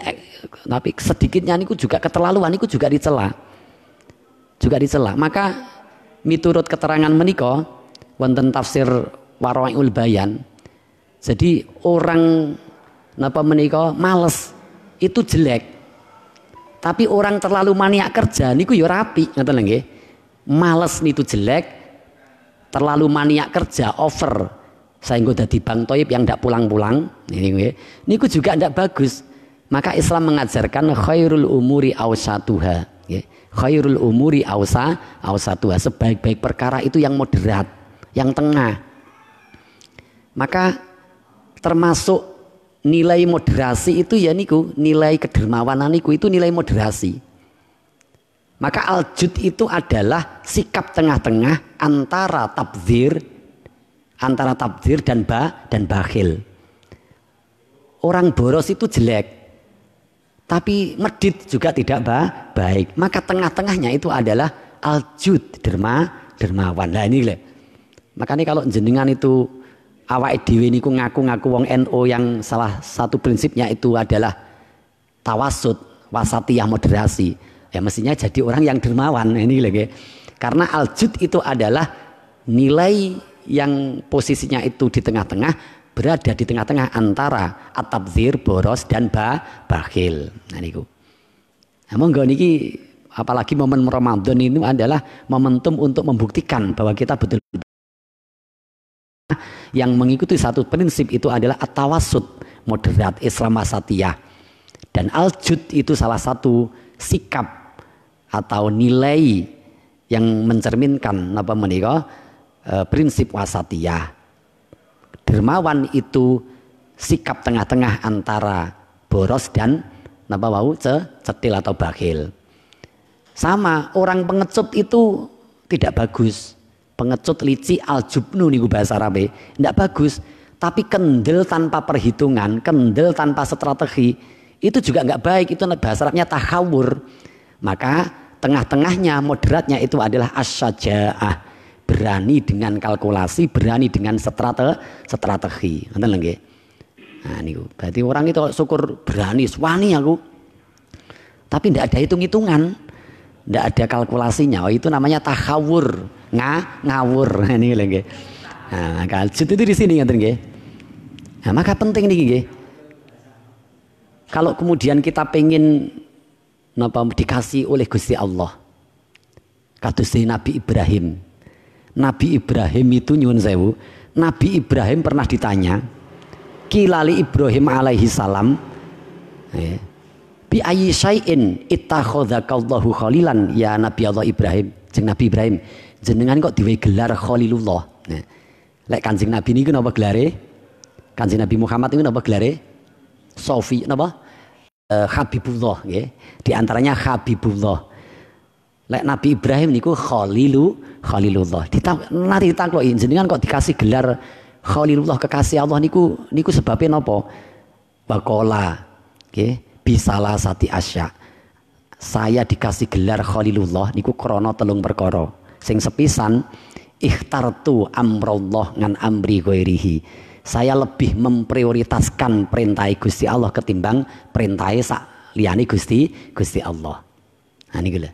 tapi sedikitnya niku juga keterlaluan niku juga dicela. Juga dicela. Maka miturut keterangan menika wonten tafsir Rawai'ul Bayan. Jadi orang napa menika males itu jelek. Tapi orang terlalu maniak kerja niku ya rapi, ngoten nggih. Males niku jelek, terlalu maniak kerja over. Saengga dadi Bang Toib yang ndak pulang-pulang, niku juga ndak bagus. Maka Islam mengajarkan khairul umuri awsatuha, nggih. Khairul umuri awsatuha, sebaik-baik perkara itu yang moderat, yang tengah. Maka termasuk nilai moderasi itu ya niku, nilai kedermawanan niku itu nilai moderasi. Maka aljud itu adalah sikap tengah-tengah antara tabdzir dan bakhil. Orang boros itu jelek, tapi medit juga tidak baik. Maka tengah-tengahnya itu adalah aljud, dermawan. Nah ini lho. Makanya kalau jenengan itu awake dhewe niku ngaku-ngaku wong NU yang salah satu prinsipnya itu adalah tawasud, wasatiyah, moderasi. Ya mestinya jadi orang yang dermawan ini lagi. Karena aljud itu adalah nilai yang posisinya itu di tengah-tengah, berada di tengah-tengah antara at-tabdzir, boros dan bakhil. Nah niku. Nah monggo niki apalagi momen Ramadan ini adalah momentum untuk membuktikan bahwa kita betul yang mengikuti satu prinsip itu adalah at-tawassut, moderat, Islam wasatiyah. Dan aljud itu salah satu sikap atau nilai yang mencerminkan apa menika prinsip wasatiyah. Dermawan itu sikap tengah-tengah antara boros dan napa wau cetil atau bakhil. Sama orang pengecut itu tidak bagus. Pengecut lici aljubnu niku bahasa Arabe, tidak bagus. Tapi kendel tanpa perhitungan, kendel tanpa strategi itu juga nggak baik. Itu bahasa Arabnya tahawur. Maka tengah-tengahnya, moderatnya itu adalah asyajaah, berani dengan kalkulasi, berani dengan strategi. Ngoten lho nggih. Nah niku. Berarti orang itu syukur berani, wani aku. Tapi tidak ada hitung-hitungan, tidak ada kalkulasinya. Oh, itu namanya tahawur. Ngawur ini lho nggih. Nah, aljud itu di sini ngoten nggih. Nah, maka penting niki nggih. Kalau kemudian kita pengen napa dikasih oleh Gusti Allah. Kados Nabi Ibrahim. Nabi Ibrahim itu nyuwun sewu, Nabi Ibrahim pernah ditanya, kilali Ibrahim alaihi salam, bi ayyi syai'in ittakhadzakallahu khalilan ya Nabi Allah Ibrahim. Jeung Nabi Ibrahim, jenengan kok diwe gelar Khalilullah. Nah, lek Kanjeng Nabi niku napa gelare? Kanjeng Nabi Muhammad niku napa gelare? Sofi napa? Habibullah nggih. Di antaranya Habibullah. Lek Nabi Ibrahim niku Khalilullah. Nari ditakloki jenengan kok dikasih gelar Khalilullah, kekasih Allah niku sebabnya napa? Bakola nggih, bisalah sati asya. Saya dikasih gelar Khalilullah niku krana telung perkara. Sing sepisan ikhtartu amrullah ngan amri ghairihi. Saya lebih memprioritaskan perintah Gusti Allah ketimbang perintah sak liyane Gusti Allah. Nah niku lho.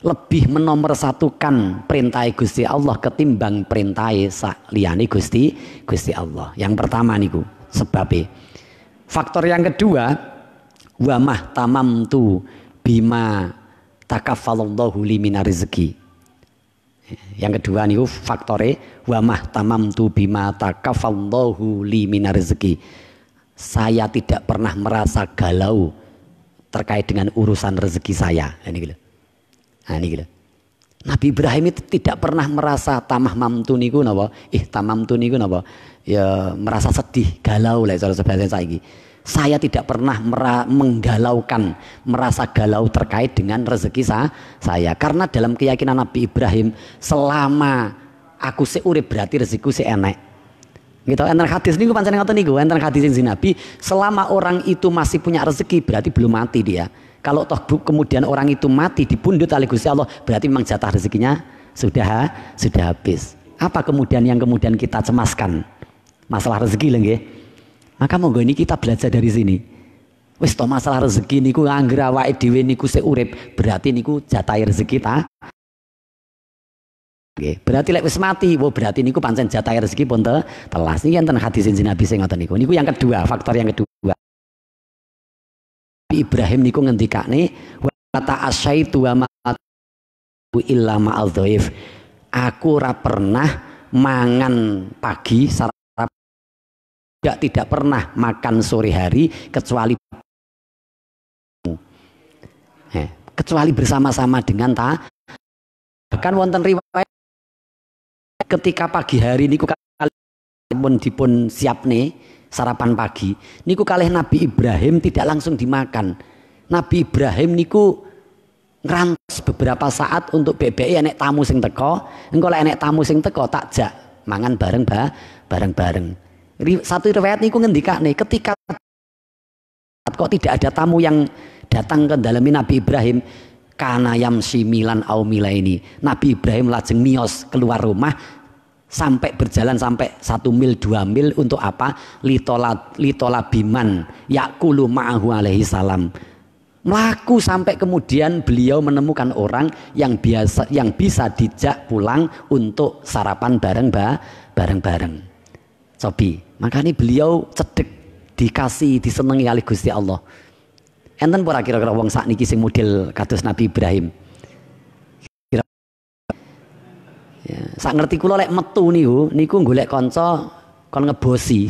lebih menomorsatukan perintah Gusti Allah ketimbang perintah liyane Gusti Allah. Yang pertama niku sebabnya. Faktor yang kedua, wa mahtamamtu bima takaffalallahu li minar rezeki. Yang kedua niku faktore wa mahtamamtu bima takaffalallahu li minar rezeki. Saya tidak pernah merasa galau terkait dengan urusan rezeki saya. Ini gitu. Nah, ini gitu. Nabi Ibrahim itu tidak pernah merasa tamah mamtu niku napa? Tamamtu niku napa? Ya merasa sedih, galau lah cara bahasa saiki. Saya tidak pernah menggalaukan, merasa galau terkait dengan rezeki saya. Karena dalam keyakinan Nabi Ibrahim, selama aku seurip berarti rezekiku enek. Gitu, enten hadis niku pancen ngoten niku, enten hadis sing Nabi, selama orang itu masih punya rezeki berarti belum mati dia. Kalau toh kemudian orang itu mati dipundhut oleh Gusti Allah, berarti memang jatah rezekinya sudah habis. Apa kemudian yang kemudian kita cemaskan? Masalah rezeki lho nggih. Maka monggo ini kita belajar dari sini. Wis to masalah rezeki niku anggere awake dhewe niku sik urip, berarti niku jatah rezeki ta. Nggih, berarti lek wis mati, berarti niku pancen jatah rezeki pun telas. Niki enten hadis sing Nabi sing ngoten niku. Niku yang kedua, faktor yang kedua. Ibrahim niku ngendikane wa ta'asyaitu wa ma'atu illa ma'al dhaif. Aku ora pernah mangan pagi sarapan, tidak pernah makan sore hari kecuali bersama-sama dengan bahkan wonten riwayat ketika pagi hari niku dipun siapne sarapan pagi niku kalih Nabi Ibrahim tidak langsung dimakan. Nabi Ibrahim niku ngrantos beberapa saat untuk bebeki enek tamu sing teko, engko lek enek tamu sing teko tak jak mangan bareng-bareng. Satu riwayat niku ngendikane ketika kok tidak ada tamu yang datang ke dalam Nabi Ibrahim, kana yamsi milan au milaini. Nabi Ibrahim lajeng nios keluar rumah sampai berjalan sampai 1 mil 2 mil untuk apa? Litola biman yakulu ma'ahu alaihi salam. Melaku sampai kemudian beliau menemukan orang yang bisa dijak pulang untuk sarapan bareng-bareng. Sobi, makanya beliau cedek dikasih disenengi oleh Gusti Allah. Enten ora kira-kira wong sakniki sing model kados Nabi Ibrahim? Ya, sak ngerti kula lek metu niku golek kanca kon ngebosi.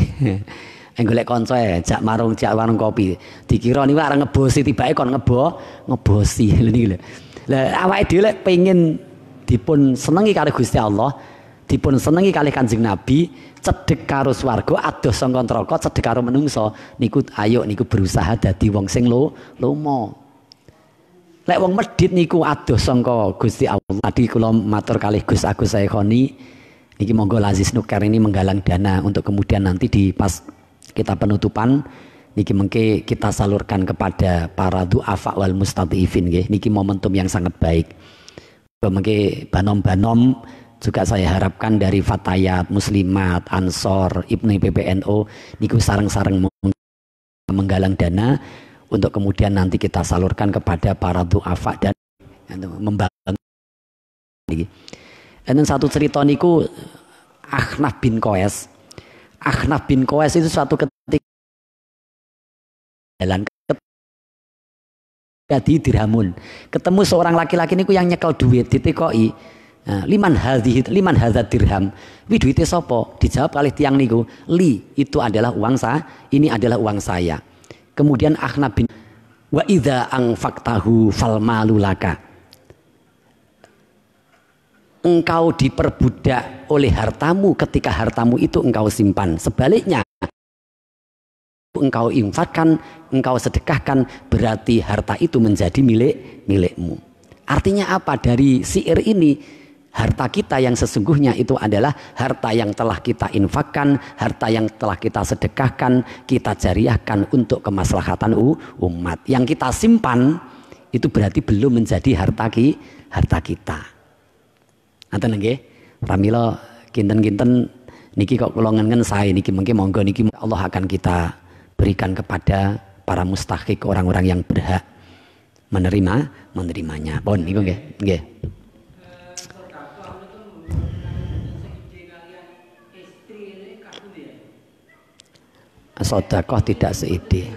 Golek kanca jak warung kopi. Dikira niku arep ngebosi tibake kon ngebosi. Lha niku lho. Lah awake dhewe lek pengin dipun senengi karo Gusti Allah, dipun senengi kalih Kanjeng Nabi, cedhek karo swarga, adoh saka neraka, cedhek karo menungso, niku ayo niku berusaha dadi wong sing lomo. Lek wong medhit niku adoh sangka Gusti Allah. Tadi kula matur kalih Gus Agus Saikhoni, niki monggo Lazis Nuker ini menggalang dana untuk kemudian nanti di pas kita penutupan niki mengke kita salurkan kepada para du'afa wal mustadhifin nggih. Niki momentum yang sangat baik. Mengke banom-banom juga saya harapkan dari Fatayat, Muslimat, Ansor, Ibnu PBNU niku sareng-sareng menggalang dana untuk kemudian nanti kita salurkan kepada para du'afa dan membangun. Dan satu cerita niku Akhnaf bin Qais. Akhnaf bin Qais itu suatu ketika jalan di dirhamun, ketemu seorang laki-laki niku yang nyekel duit ditekoi. Liman hadza dirham. Wi duite sapa? Dijawab oleh tiang niku, li itu adalah uang saya, ini adalah uang saya. Kemudian Akhnaf bin wa idza anfaqtahu fal malu laka. Engkau diperbudak oleh hartamu ketika hartamu itu engkau simpan. Sebaliknya engkau infakkan, engkau sedekahkan, berarti harta itu menjadi milikmu. Artinya apa? Dari syair ini harta kita yang sesungguhnya itu adalah harta yang telah kita infakkan, harta yang telah kita sedekahkan, kita jariahkan untuk kemaslahatan umat. Yang kita simpan itu berarti belum menjadi harta kita. Nanten nggih, pramila kinten-kinten niki kok kula ngen sae niki monggo niki Allah akan kita berikan kepada para mustahik, orang-orang yang berhak menerimanya. Pun niku nggih. Sedekah tidak seide.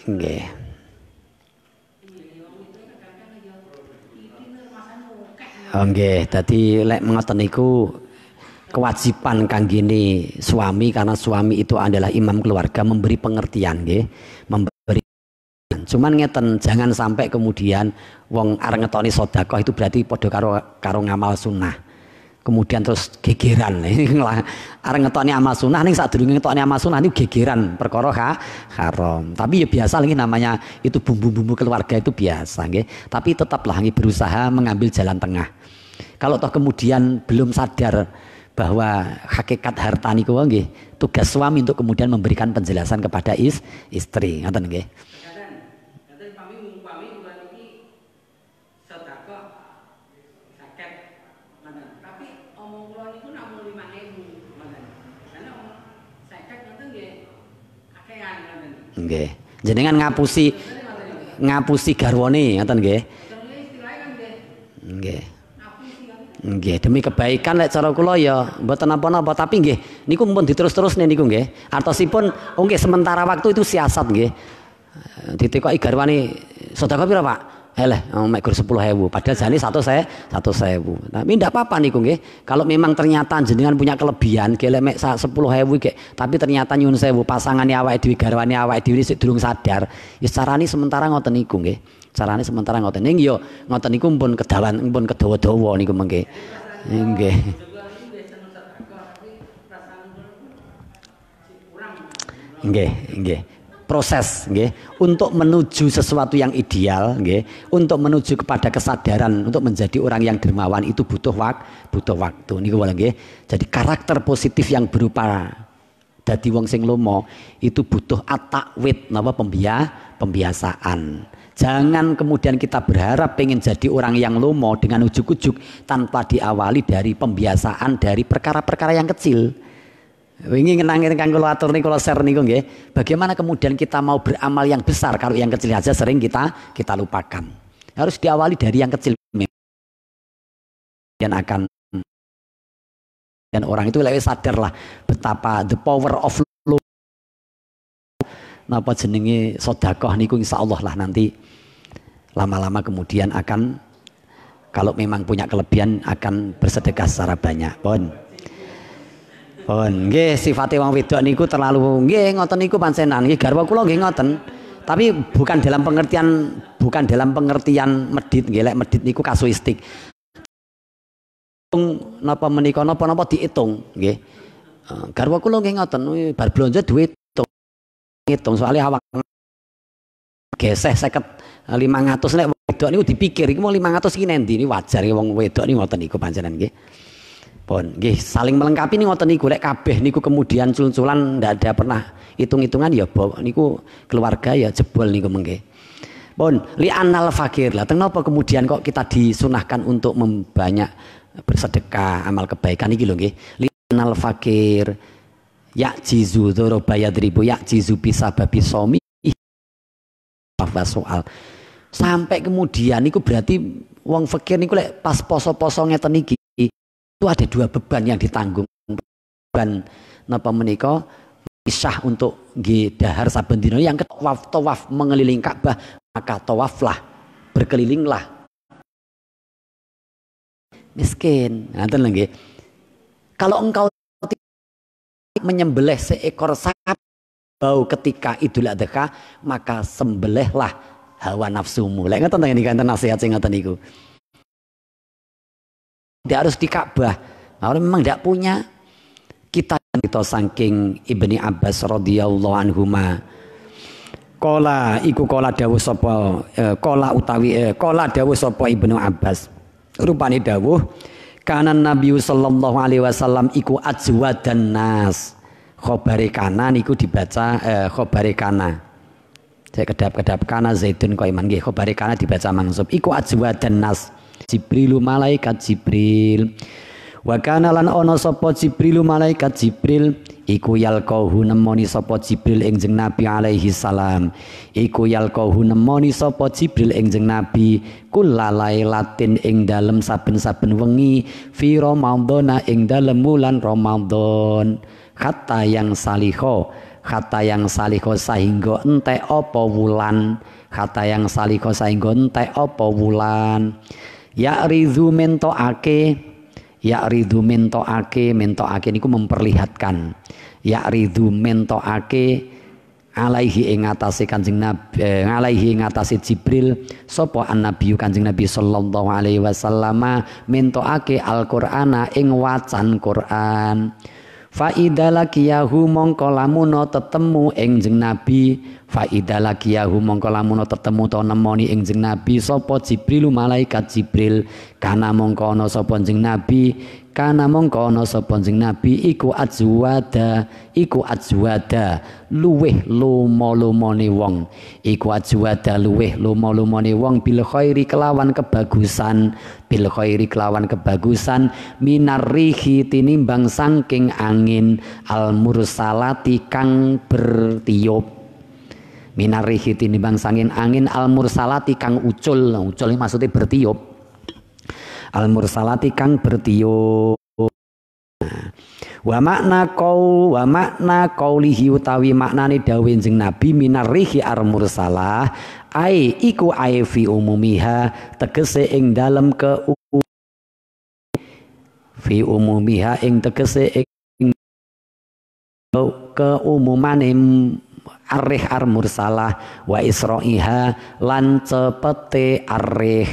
Nggih. Oh nggih, dadi lek ngoten niku kewajiban kanggene suami, karena suami itu adalah imam keluarga, memberi pengertian nggih, memberi. Cuman ngeten, jangan sampai kemudian wong arep ngetoni sedekah itu berarti padha karo ngamal sunnah. Kemudian terus gegeran. Arep ngetoni amal sunnah ning sadurunge ngetoni amal sunnah niku gegeran perkara haram. Tapi ya biasa lagi namanya itu bumbu-bumbu keluarga itu biasa nggih. Tapi tetaplah nggih berusaha mengambil jalan tengah. Kalau toh kemudian belum sadar bahwa hakikat harta niku nggih, tugas suami untuk kemudian memberikan penjelasan kepada istri, ngoten nggih. Nggih. Jenengan ngapusi garwane, ngoten nggih. Nggih. Nggih, demi kebaikan lek cara kula ya mboten napa-napa, tapi nggih niku mumpun diterus-terusne niku nggih. Artosipun nggih sementara waktu itu siasat nggih. Ditekoki garwane sedekah pira, Pak? Mek gur 10.000, padahal jane 100.000. Tapi ndak apa-apa niku nggih. Kalau memang ternyata jenengan punya kelebihan, nggih mek 10.000 nggih, tapi ternyata nyuwun sewu pasangane awake dhewe garwane awake dhewe sik durung sadar, ya carane sementara ngoten niku nggih. Carane sementara ngoten. Ning yo ngoten niku pun kedawa-dawa niku mengke. Nggih. Nggih. Proses nggih untuk menuju sesuatu yang ideal nggih, untuk menuju kepada kesadaran untuk menjadi orang yang dermawan itu butuh waktu niku nggih. Jadi karakter positif yang berupa dadi wong sing lomo itu butuh at-takwid napa pembiasaan. Jangan kemudian kita berharap pengen jadi orang yang lomo dengan ujuk-ujuk tanpa diawali dari pembiasaan dari perkara-perkara yang kecil. Wingi ngenangin kang kula atur niku kula share niku nggih. Bagaimana kemudian kita mau beramal yang besar kalau yang kecil aja sering kita lupakan. Harus diawali dari yang kecil. Dan orang itu lebih sadarlah betapa the power of love. Napa jenenge sedekah niku insyaallah lah nanti lama-lama kemudian akan kalau memang punya kelebihan akan bersedekah secara banyak. Nggih sifate wong wedok niku terlalu nggih ngoten niku pancenan nggih garwa kula nggih ngoten. Tapi bukan dalam pengertian medit nggih, lek medit niku kasuistik. Napa menika napa-napa diitung nggih. Garwa kula nggih ngoten, bar blonjo duwe ngitung soalnya awak geseh 500 lek wedok niku dipikir iki mau 500 iki nendi, ini wajar wong wedok niku ngoten niku pancenan nggih. Nggih saling melengkapi nih ngoten niku lek kabeh niku kemudian culun-culan ndak ada pernah hitung-hitungan ya niku keluarga ya jebol niku mengke. Li anal fakir lah kenapa kemudian kok kita disunahkan untuk membanyak bersedekah amal kebaikan iki lho nggih. Li anal fakir jizu dzoroba yadribu jizu bisa babi somi soal sampai kemudian niku berarti wong fakir niku lek pas poso-poso ngeten niki itu ada dua beban yang ditanggung. Beban napa menika isah untuk dahar saben dina yang tawaf mengelilingi Ka'bah, maka tawaflah berkelilinglah miskin. Ngoten lho nggih. Kalau engkau menyembelih seekor sapi bau ketika Idul Adha, maka sembelihlah hawa nafsumu. Lek ngoten niki kanten nasihat sing ngoten niku. Tidak harus di Ka'bah. Kalau memang tidak punya, kita saking Ibni Abbas radhiyallahu anhuma. Kola dawuh sapa kola dawuh sapa Ibnu Abbas. Rupane dawuh kanan Nabi sallallahu alaihi wasallam iku ajwadan nas. Khobare kana niku dibaca khobare kana. Saya kedap-kedap kana zaitun qaiman nggih khobare kana dibaca mansub. Iku ajwadan nas. Jibrilu malaikat Jibril Wa kana lan ana sapa Jibril malaikat Jibril iku yalqahu nemoni sapa Jibril enjing Nabi alaihi salam iku yalqahu nemoni sapa Jibril enjing Nabi kullalailatin ing dalem saben-saben wengi fi Ramadhana ing dalem wulan Ramadan kata yang saliho sehingga entek apa wulan kata yang saliho sehingga entek apa wulan ya'ridhu mentokake niku memperlihatkan ya'ridhu mentokake alaihi ing atase Kanjeng Nabi alaihi ing atase Jibril sapa annabiyu Kanjeng Nabi sallallahu alaihi wasallam mentokake Al-Qur'ana ing wacan Qur'an fa idalakiyahu mongko lamun tetemu enjing Nabi fa idalakiyahu mongko lamun tetemu to nemoni enjing Nabi sapa Jibril malaikat Jibril kana mongko ana sapa enjing Nabi iku ajwada luweh lumo-lumone wong bil khairi kelawan kebagusan minarrihi tinimbang saking angin al mursalati kang bertiup minarrihi tinimbang saking angin al mursalati kang ucul maksudnya bertiup al mursalati kang bertiup wa makna qaulihi utawi maknane dawuh jeneng Nabi minarrihi al mursalah ai iku ai fi umumiha tegese ing dalem keumumane arrih ar mursalah wa isra'iha lan cepete arrih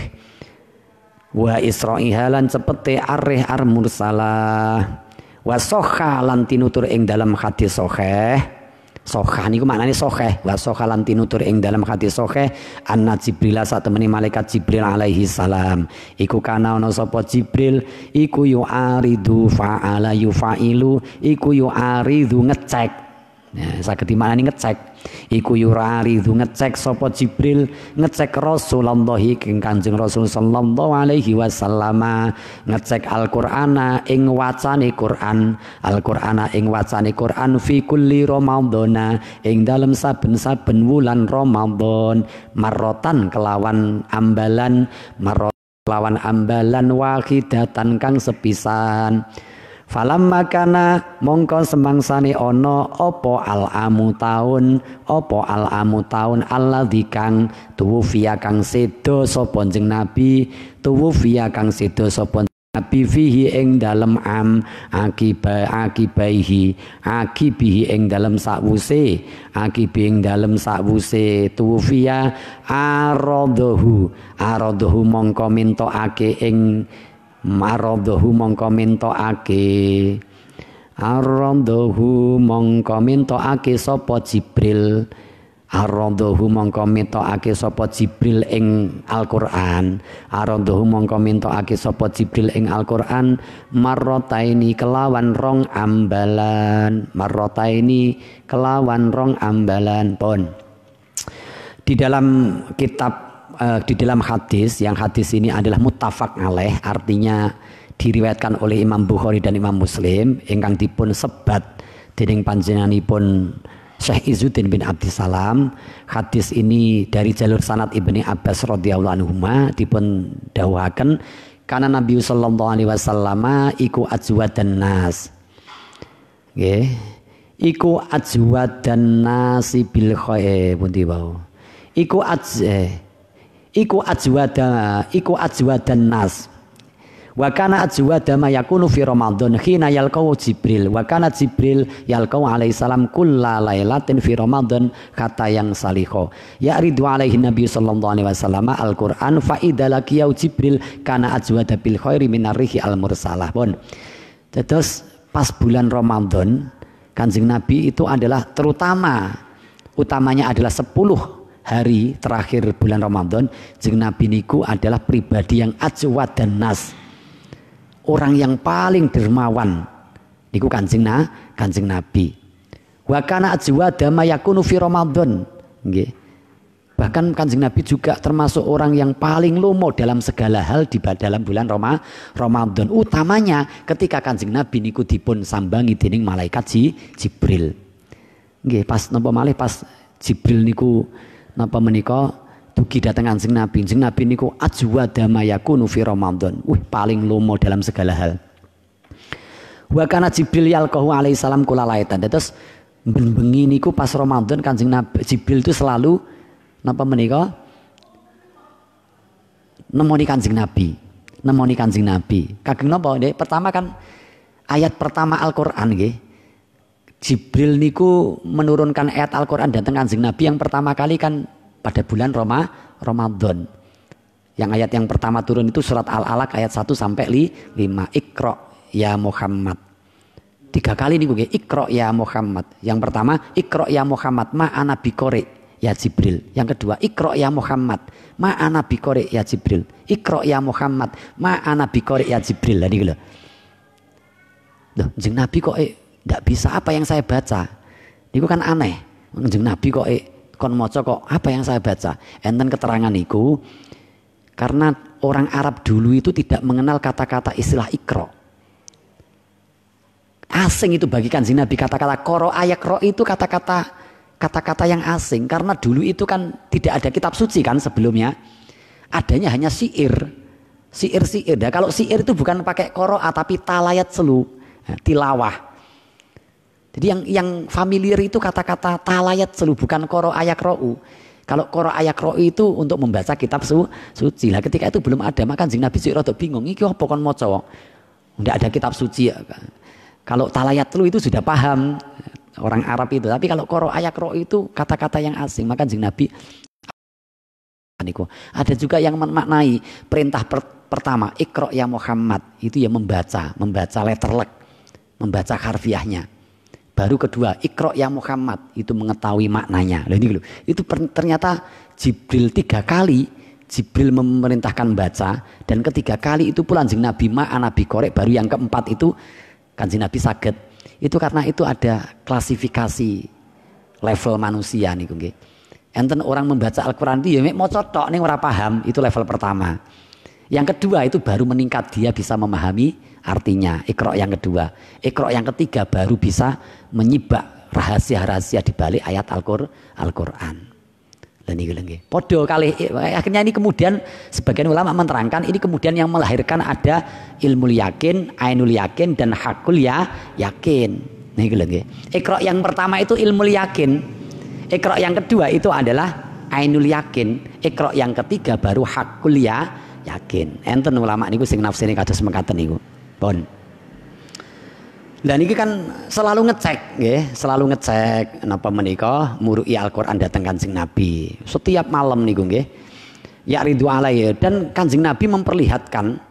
ar mursalah wa sokha lan tinutur ing dalam hadis sahih sokha niku maknane sahih wa sokha lan tinutur ing dalam hadis sahih anna Jibril satemene malaikat Jibril alaihi salam iku kana ana sapa Jibril iku yu'aridu fa'ala yufa'ilu iku yu'aridu ngecek saged dimaknani ngecek iku yuraridu ngecek sapa Jibril ngecek Rasulullah ing Kanjeng Rasul sallallahu alaihi wasallam ngecek Al-Qur'ana ing wacane Qur'an fi kulli Ramadhana ing dalem saben-saben wulan Ramadan marrotan kelawan ambalan wahidatan kang sepisan falamma kana mongko semangsane ana apa al-amu taun alladzi kang tuwfiya kang sedo sapa jeneng Nabi fihi ing dalem akibihi ing dalem sakwuse tuwfiya aradohu mongko mentokake ing maradhahu mongko mentokake sapa Jibril ing Al-Qur'an marrataini kelawan rong ambalan pun di dalam kitab di dalam hadis yang hadis ini adalah muttafaq alaih artinya diriwayatkan oleh Imam Bukhari dan Imam Muslim ingkang dipun sebat dening panjenenganipun Syekh Izzuddin bin Abdissalam. Hadis ini dari jalur sanad Ibni Abbas radhiyallahu anhuma dipun dawuhaken kana Nabi sallallahu alaihi wasallam iku ajwadan nas nggih iku ajwadan nasi bil khair pundi wau iku ajwadan nas wa kana ajwada ma yakunu fi Ramadan khina yalqau Jibril wa kana Jibril yalqau alaihi salam kulla lailatin fi Ramadan kata yang saliho ya'ridu alaihi Nabi sallallahu alaihi wasallam Al-Qur'an fa idza laqiyau Jibril kana ajwada bil khairi minarrihi al mursalah pun. Terus pas bulan Ramadan Kanjeng Nabi itu adalah utamanya adalah 10 hari terakhir bulan Ramadan. Kanjeng Nabi niku adalah pribadi yang ajwad dan nas, orang yang paling dermawan niku Kanjeng Nabi. Wa kana ajwada ma yakunu fi Ramadan nggih. Bahkan Kanjeng Nabi juga termasuk orang yang paling lomo dalam segala hal di dalam bulan Ramadan. Utamanya ketika Kanjeng Nabi niku dipun sambangi dening malaikat Jibril. Nggih, pas napa malih pas Jibril niku napa menika dugi dateng Kanjeng Nabi. Kanjeng Nabi niku ajwada mayakunu fi Ramadan. Paling lomo dalam segala hal. Wa kana Jibril yalqahu alaihi salam kula laitan. Terus bengi niku pas Ramadan Kanjeng Nabi Jibril itu selalu napa menika nemoni Kanjeng Nabi. Kageng napa nggih? Pertama kan ayat pertama Al-Qur'an nggih. Jibril niku menurunkan ayat Al-Qur'an datang Kanjeng Nabi yang pertama kali kan pada bulan Ramadan. Yang ayat yang pertama turun itu surat Al-Alaq ayat 1 sampai 5. Iqra ya Muhammad. 3 kali niku nggih, Iqra ya Muhammad. Yang pertama, Iqra ya Muhammad ma ana biqari ya Jibril. Yang kedua, Iqra ya Muhammad ma ana biqari ya Jibril. Iqra ya Muhammad ma ana biqari ya Jibril. Tadi lho. Loh, Kanjeng Nabi kok enggak bisa apa yang saya baca. Niku kan aneh. Kanjeng Nabi kok kon maca kok apa yang saya baca. Enten keterangan niku karena orang Arab dulu itu tidak mengenal kata-kata istilah Iqra. Asing itu bagi Kanjeng Nabi kata-kata qara ayaqra itu kata-kata yang asing karena dulu itu kan tidak ada kitab suci kan sebelumnya. Adanya hanya syair. Nah, kalau syair itu bukan pakai qiraah tapi talayat selu, tilawah. Jadi yang familiar itu kata-kata talayat selu bukan qiraah ayaqra'u. Kalau qiraah ayaqra'u itu untuk membaca kitab suci. Lah ketika itu belum ada maka Kanjeng Nabi sik rada bingung iki apa kon maca. Enggak ada kitab suci ya. Kalau talayat lu itu sudah paham orang Arab itu, tapi kalau qiraah ayaqra itu kata-kata yang asing, maka Kanjeng Nabi ada juga yang memaknai perintah pertama Iqra ya Muhammad itu ya membaca letterlek, membaca harfiahnya. Baru kedua Iqra ya Muhammad itu mengetahui maknanya. Loh ini loh, itu ternyata Jibril 3 kali Jibril memerintahkan baca dan ketiga kali itu pula Kanjeng Nabi ma'ana biqari, baru yang keempat itu Kanjeng Nabi saged. Itu karena itu ada klasifikasi level manusia niku nggih. Enten orang membaca Al-Qur'an itu ya mek maca tok ning ora paham, itu level pertama. Yang kedua itu baru meningkat dia bisa memahami artinya. Iqra yang kedua. Iqra yang ketiga baru bisa menyibak rahasia-rahasia di balik ayat Al-Qur'an. Nggih. Podo kali akhirnya ini kemudian sebagian ulama menerangkan ini kemudian yang melahirkan ada ilmu yakin, ainul yakin dan hakul yakin. Nggih. Iqra yang pertama itu ilmu yakin. Iqra yang kedua itu adalah ainul yakin. Iqra yang ketiga baru hakul yakin. Enten ulama niku sing nafsiri kados mekaten niku. Pun. Dan ini kan selalu ngecek napa menika murui Al-Qur'an datang Kanjeng Nabi setiap malam niku nggih. Ya ridhu alaihi dan Kanjeng Nabi memperlihatkan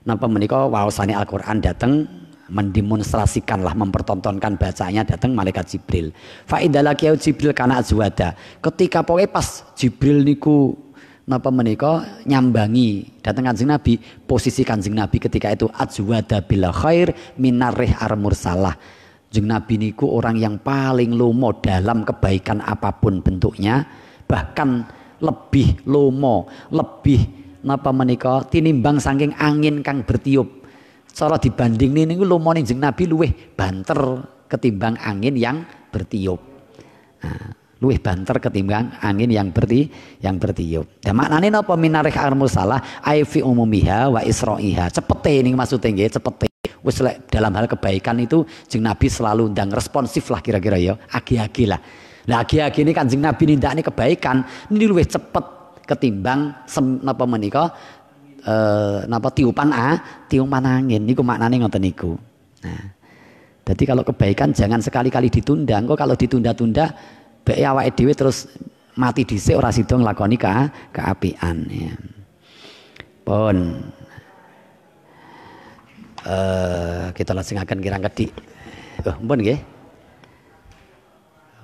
napa menika waosane Al-Qur'an datang mendemonstrasikanlah mempertontonkan bacanya datang malaikat Jibril. Fa idalaka Jibril kana azwada. Ketika pokoke pas Jibril niku napa menika nyambangi datang Kanjeng Nabi, posisi Kanjeng Nabi ketika itu ajwada bil khair minarih mursalah. Kanjeng Nabi niku orang yang paling lomo dalam kebaikan apapun bentuknya, bahkan lebih lomo, lebih napa menika tinimbang saking angin kang bertiup. Cara dibanding niku lomone Kanjeng Nabi luwih banter ketimbang angin yang bertiup. Nah, luwih banter ketimbang angin yang bertiup. Dan maknane napa minarih al-mursalah ai fi umumiha wa isra'iha. Cepete ning maksude nggih, cepete. Wis dalam hal kebaikan itu Kanjeng Nabi selalu ndang responsif lah kira-kira ya, agi-agi lah. Lah agi-agi ini Kanjeng Nabi nindakne kebaikan ini luwih cepet ketimbang napa menika napa tiupan angin niku maknane ngoten niku. Nah, jadi kalau kebaikan jangan sekali-kali ditunda. Engko kalau ditunda-tunda bae awake dhewe terus mati dhisik ora sida nglakoni keapian ya. Pun kita lajengaken kirang kedik. Oh, mpun nggih.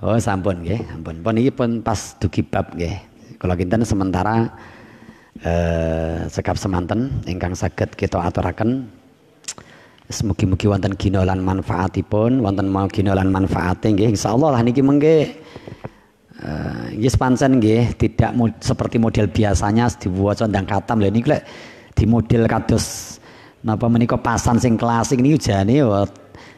Oh, sampun nggih, ampun. Pun iki pun pas dugi bab nggih. Kula kinten sementara sekap semanten ingkang saged kita aturaken. Mugi-mugi wonten ginolan manfaatipun, wonten mau ginolan manfaate nggih. Insyaallah lah niki mengke Yes pancen nggih tidak seperti model biasanya diwaca ndang katam. Lha niku lek di model kados napa menika pasan sing klasik niku jane ya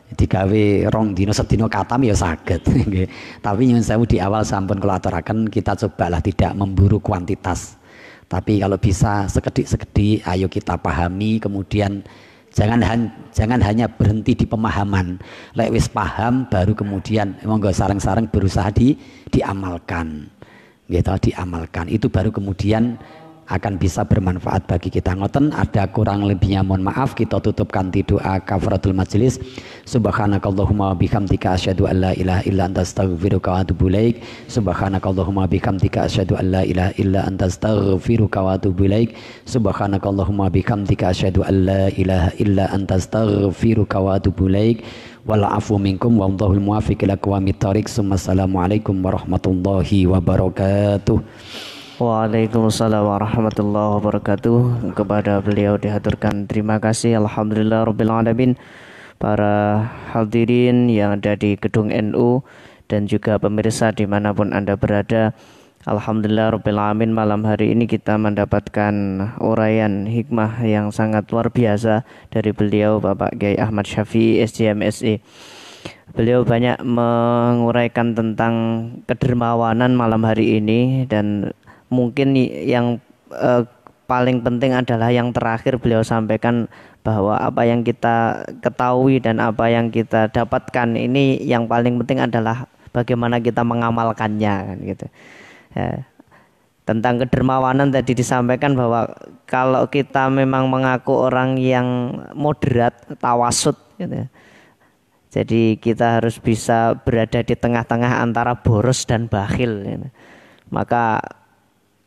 digawe rong dina sedina katam ya saged nggih. Tapi nyuwun sewu di awal sampun kula aturaken kita cobalah tidak memburu kuantitas. Tapi kalau bisa sekedik-sekedik ayo kita pahami, kemudian jangan hanya berhenti di pemahaman. Lek wis paham baru kemudian monggo sareng-sareng berusaha diamalkan. Gitu, diamalkan. Itu baru kemudian akan bisa bermanfaat bagi kita. Ngoten ada kurang lebihnya mohon maaf, kita tutup kanthi doa kafaratul majelis. Subhanakallahumma bihamdika asyhadu an la ilaha illa anta astaghfiruka wa atubu ilaik. Subhanakallahumma bihamdika asyhadu an la ilaha illa anta astaghfiruka wa atubu ilaik. Subhanakallahumma bihamdika asyhadu an la ilaha illa anta astaghfiruka wa atubu ilaik. Wal afu minkum wallahul muwaffiq ila aqwamit thoriq. Assalamualaikum warahmatullahi wabarakatuh. Waalaikumsalam warahmatullahi wabarakatuh. Kepada beliau dihaturkan terima kasih. Alhamdulillah rabbil alamin. Para hadirin yang ada di gedung NU dan juga pemirsa dimanapun Anda berada, alhamdulillah rabbil alamin, malam hari ini kita mendapatkan uraian hikmah yang sangat luar biasa dari beliau Bapak Kiai Ahmad Syafi'i SJMSI. Beliau banyak menguraikan tentang kedermawanan malam hari ini, dan mungkin yang paling penting adalah yang terakhir beliau sampaikan bahwa apa yang kita ketahui dan apa yang kita dapatkan ini yang paling penting adalah bagaimana kita mengamalkannya kan gitu. Ya. Tentang kedermawanan tadi disampaikan bahwa kalau kita memang mengaku orang yang moderat, tawasud gitu ya. Jadi kita harus bisa berada di tengah-tengah antara boros dan bakhil gitu. Maka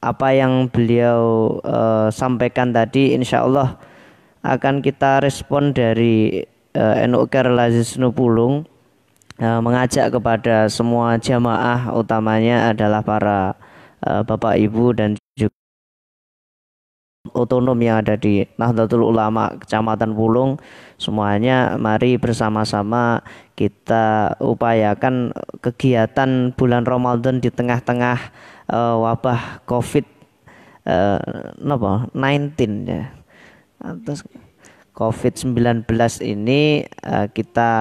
apa yang beliau sampaikan tadi insya Allah akan kita respon dari NU Care Lazis Nupulung, mengajak kepada semua jamaah, utamanya adalah para Bapak Ibu dan juga otonom yang ada di Nahdlatul Ulama Kecamatan Pulung, semuanya mari bersama-sama kita upayakan kegiatan bulan Ramadan di tengah-tengah wabah COVID-19 ya. Atas COVID-19 ini kita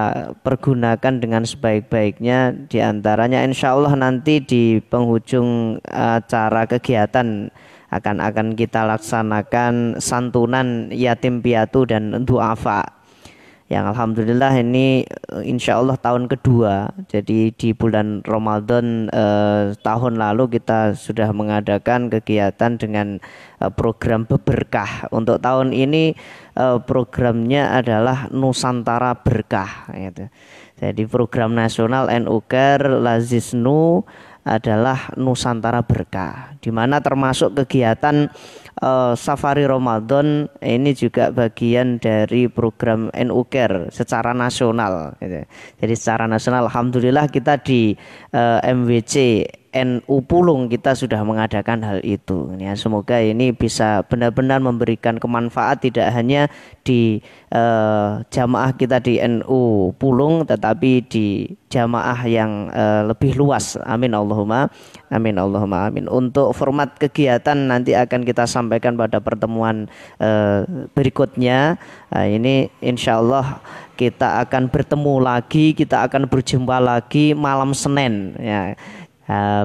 pergunakan dengan sebaik-baiknya. Di antaranya insya Allah nanti di penghujung acara kegiatan akan kita laksanakan santunan yatim piatu dan duafa, yang alhamdulillah ini insya Allah tahun kedua. Jadi di bulan Ramadan tahun lalu kita sudah mengadakan kegiatan dengan program beberkah. Untuk tahun ini programnya adalah Nusantara Berkah gitu. Jadi program nasional NU Care Lazisnu adalah Nusantara Berkah, di mana termasuk kegiatan Safari Ramadan ini juga bagian dari program NU Care secara nasional gitu. Jadi secara nasional alhamdulillah kita di MWC NU Pulung kita sudah mengadakan hal itu ya. Semoga ini bisa benar-benar memberikan kemanfaat tidak hanya di jamaah kita di NU Pulung, tetapi di jamaah yang lebih luas. Amin Allahumma amin Allahumma amin. Untuk format kegiatan nanti akan kita sampaikan pada pertemuan berikutnya. Ini insya Allah kita akan bertemu lagi, kita akan berjumpa lagi malam Senin ya.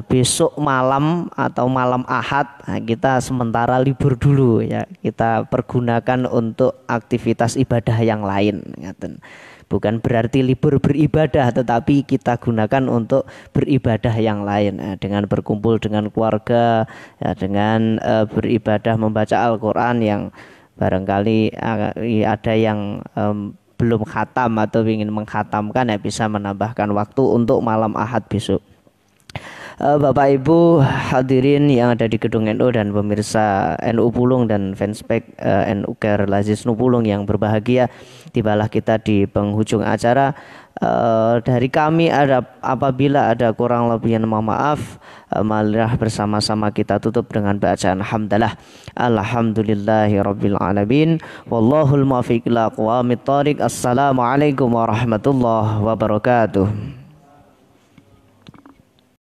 Besok malam atau malam Ahad kita sementara libur dulu ya, kita pergunakan untuk aktivitas ibadah yang lain. Bukan berarti libur beribadah, tetapi kita gunakan untuk beribadah yang lain dengan berkumpul dengan keluarga ya, dengan beribadah membaca Al-Quran yang barangkali ada yang belum khatam atau ingin mengkhatamkan ya, bisa menambahkan waktu untuk malam Ahad besok. Bapak Ibu hadirin yang ada di gedung NU dan pemirsa NU Pulung dan fanspage NU Care Lazis Nupulung yang berbahagia, tibalah kita di penghujung acara. Dari kami apabila ada kurang lebih mohon maaf. Marilah bersama-sama kita tutup dengan bacaan hamdalah. Alhamdulillahirabbil alamin. Wallahul muwaffiq ila aqwamit thoriq. Assalamualaikum warahmatullahi wabarakatuh.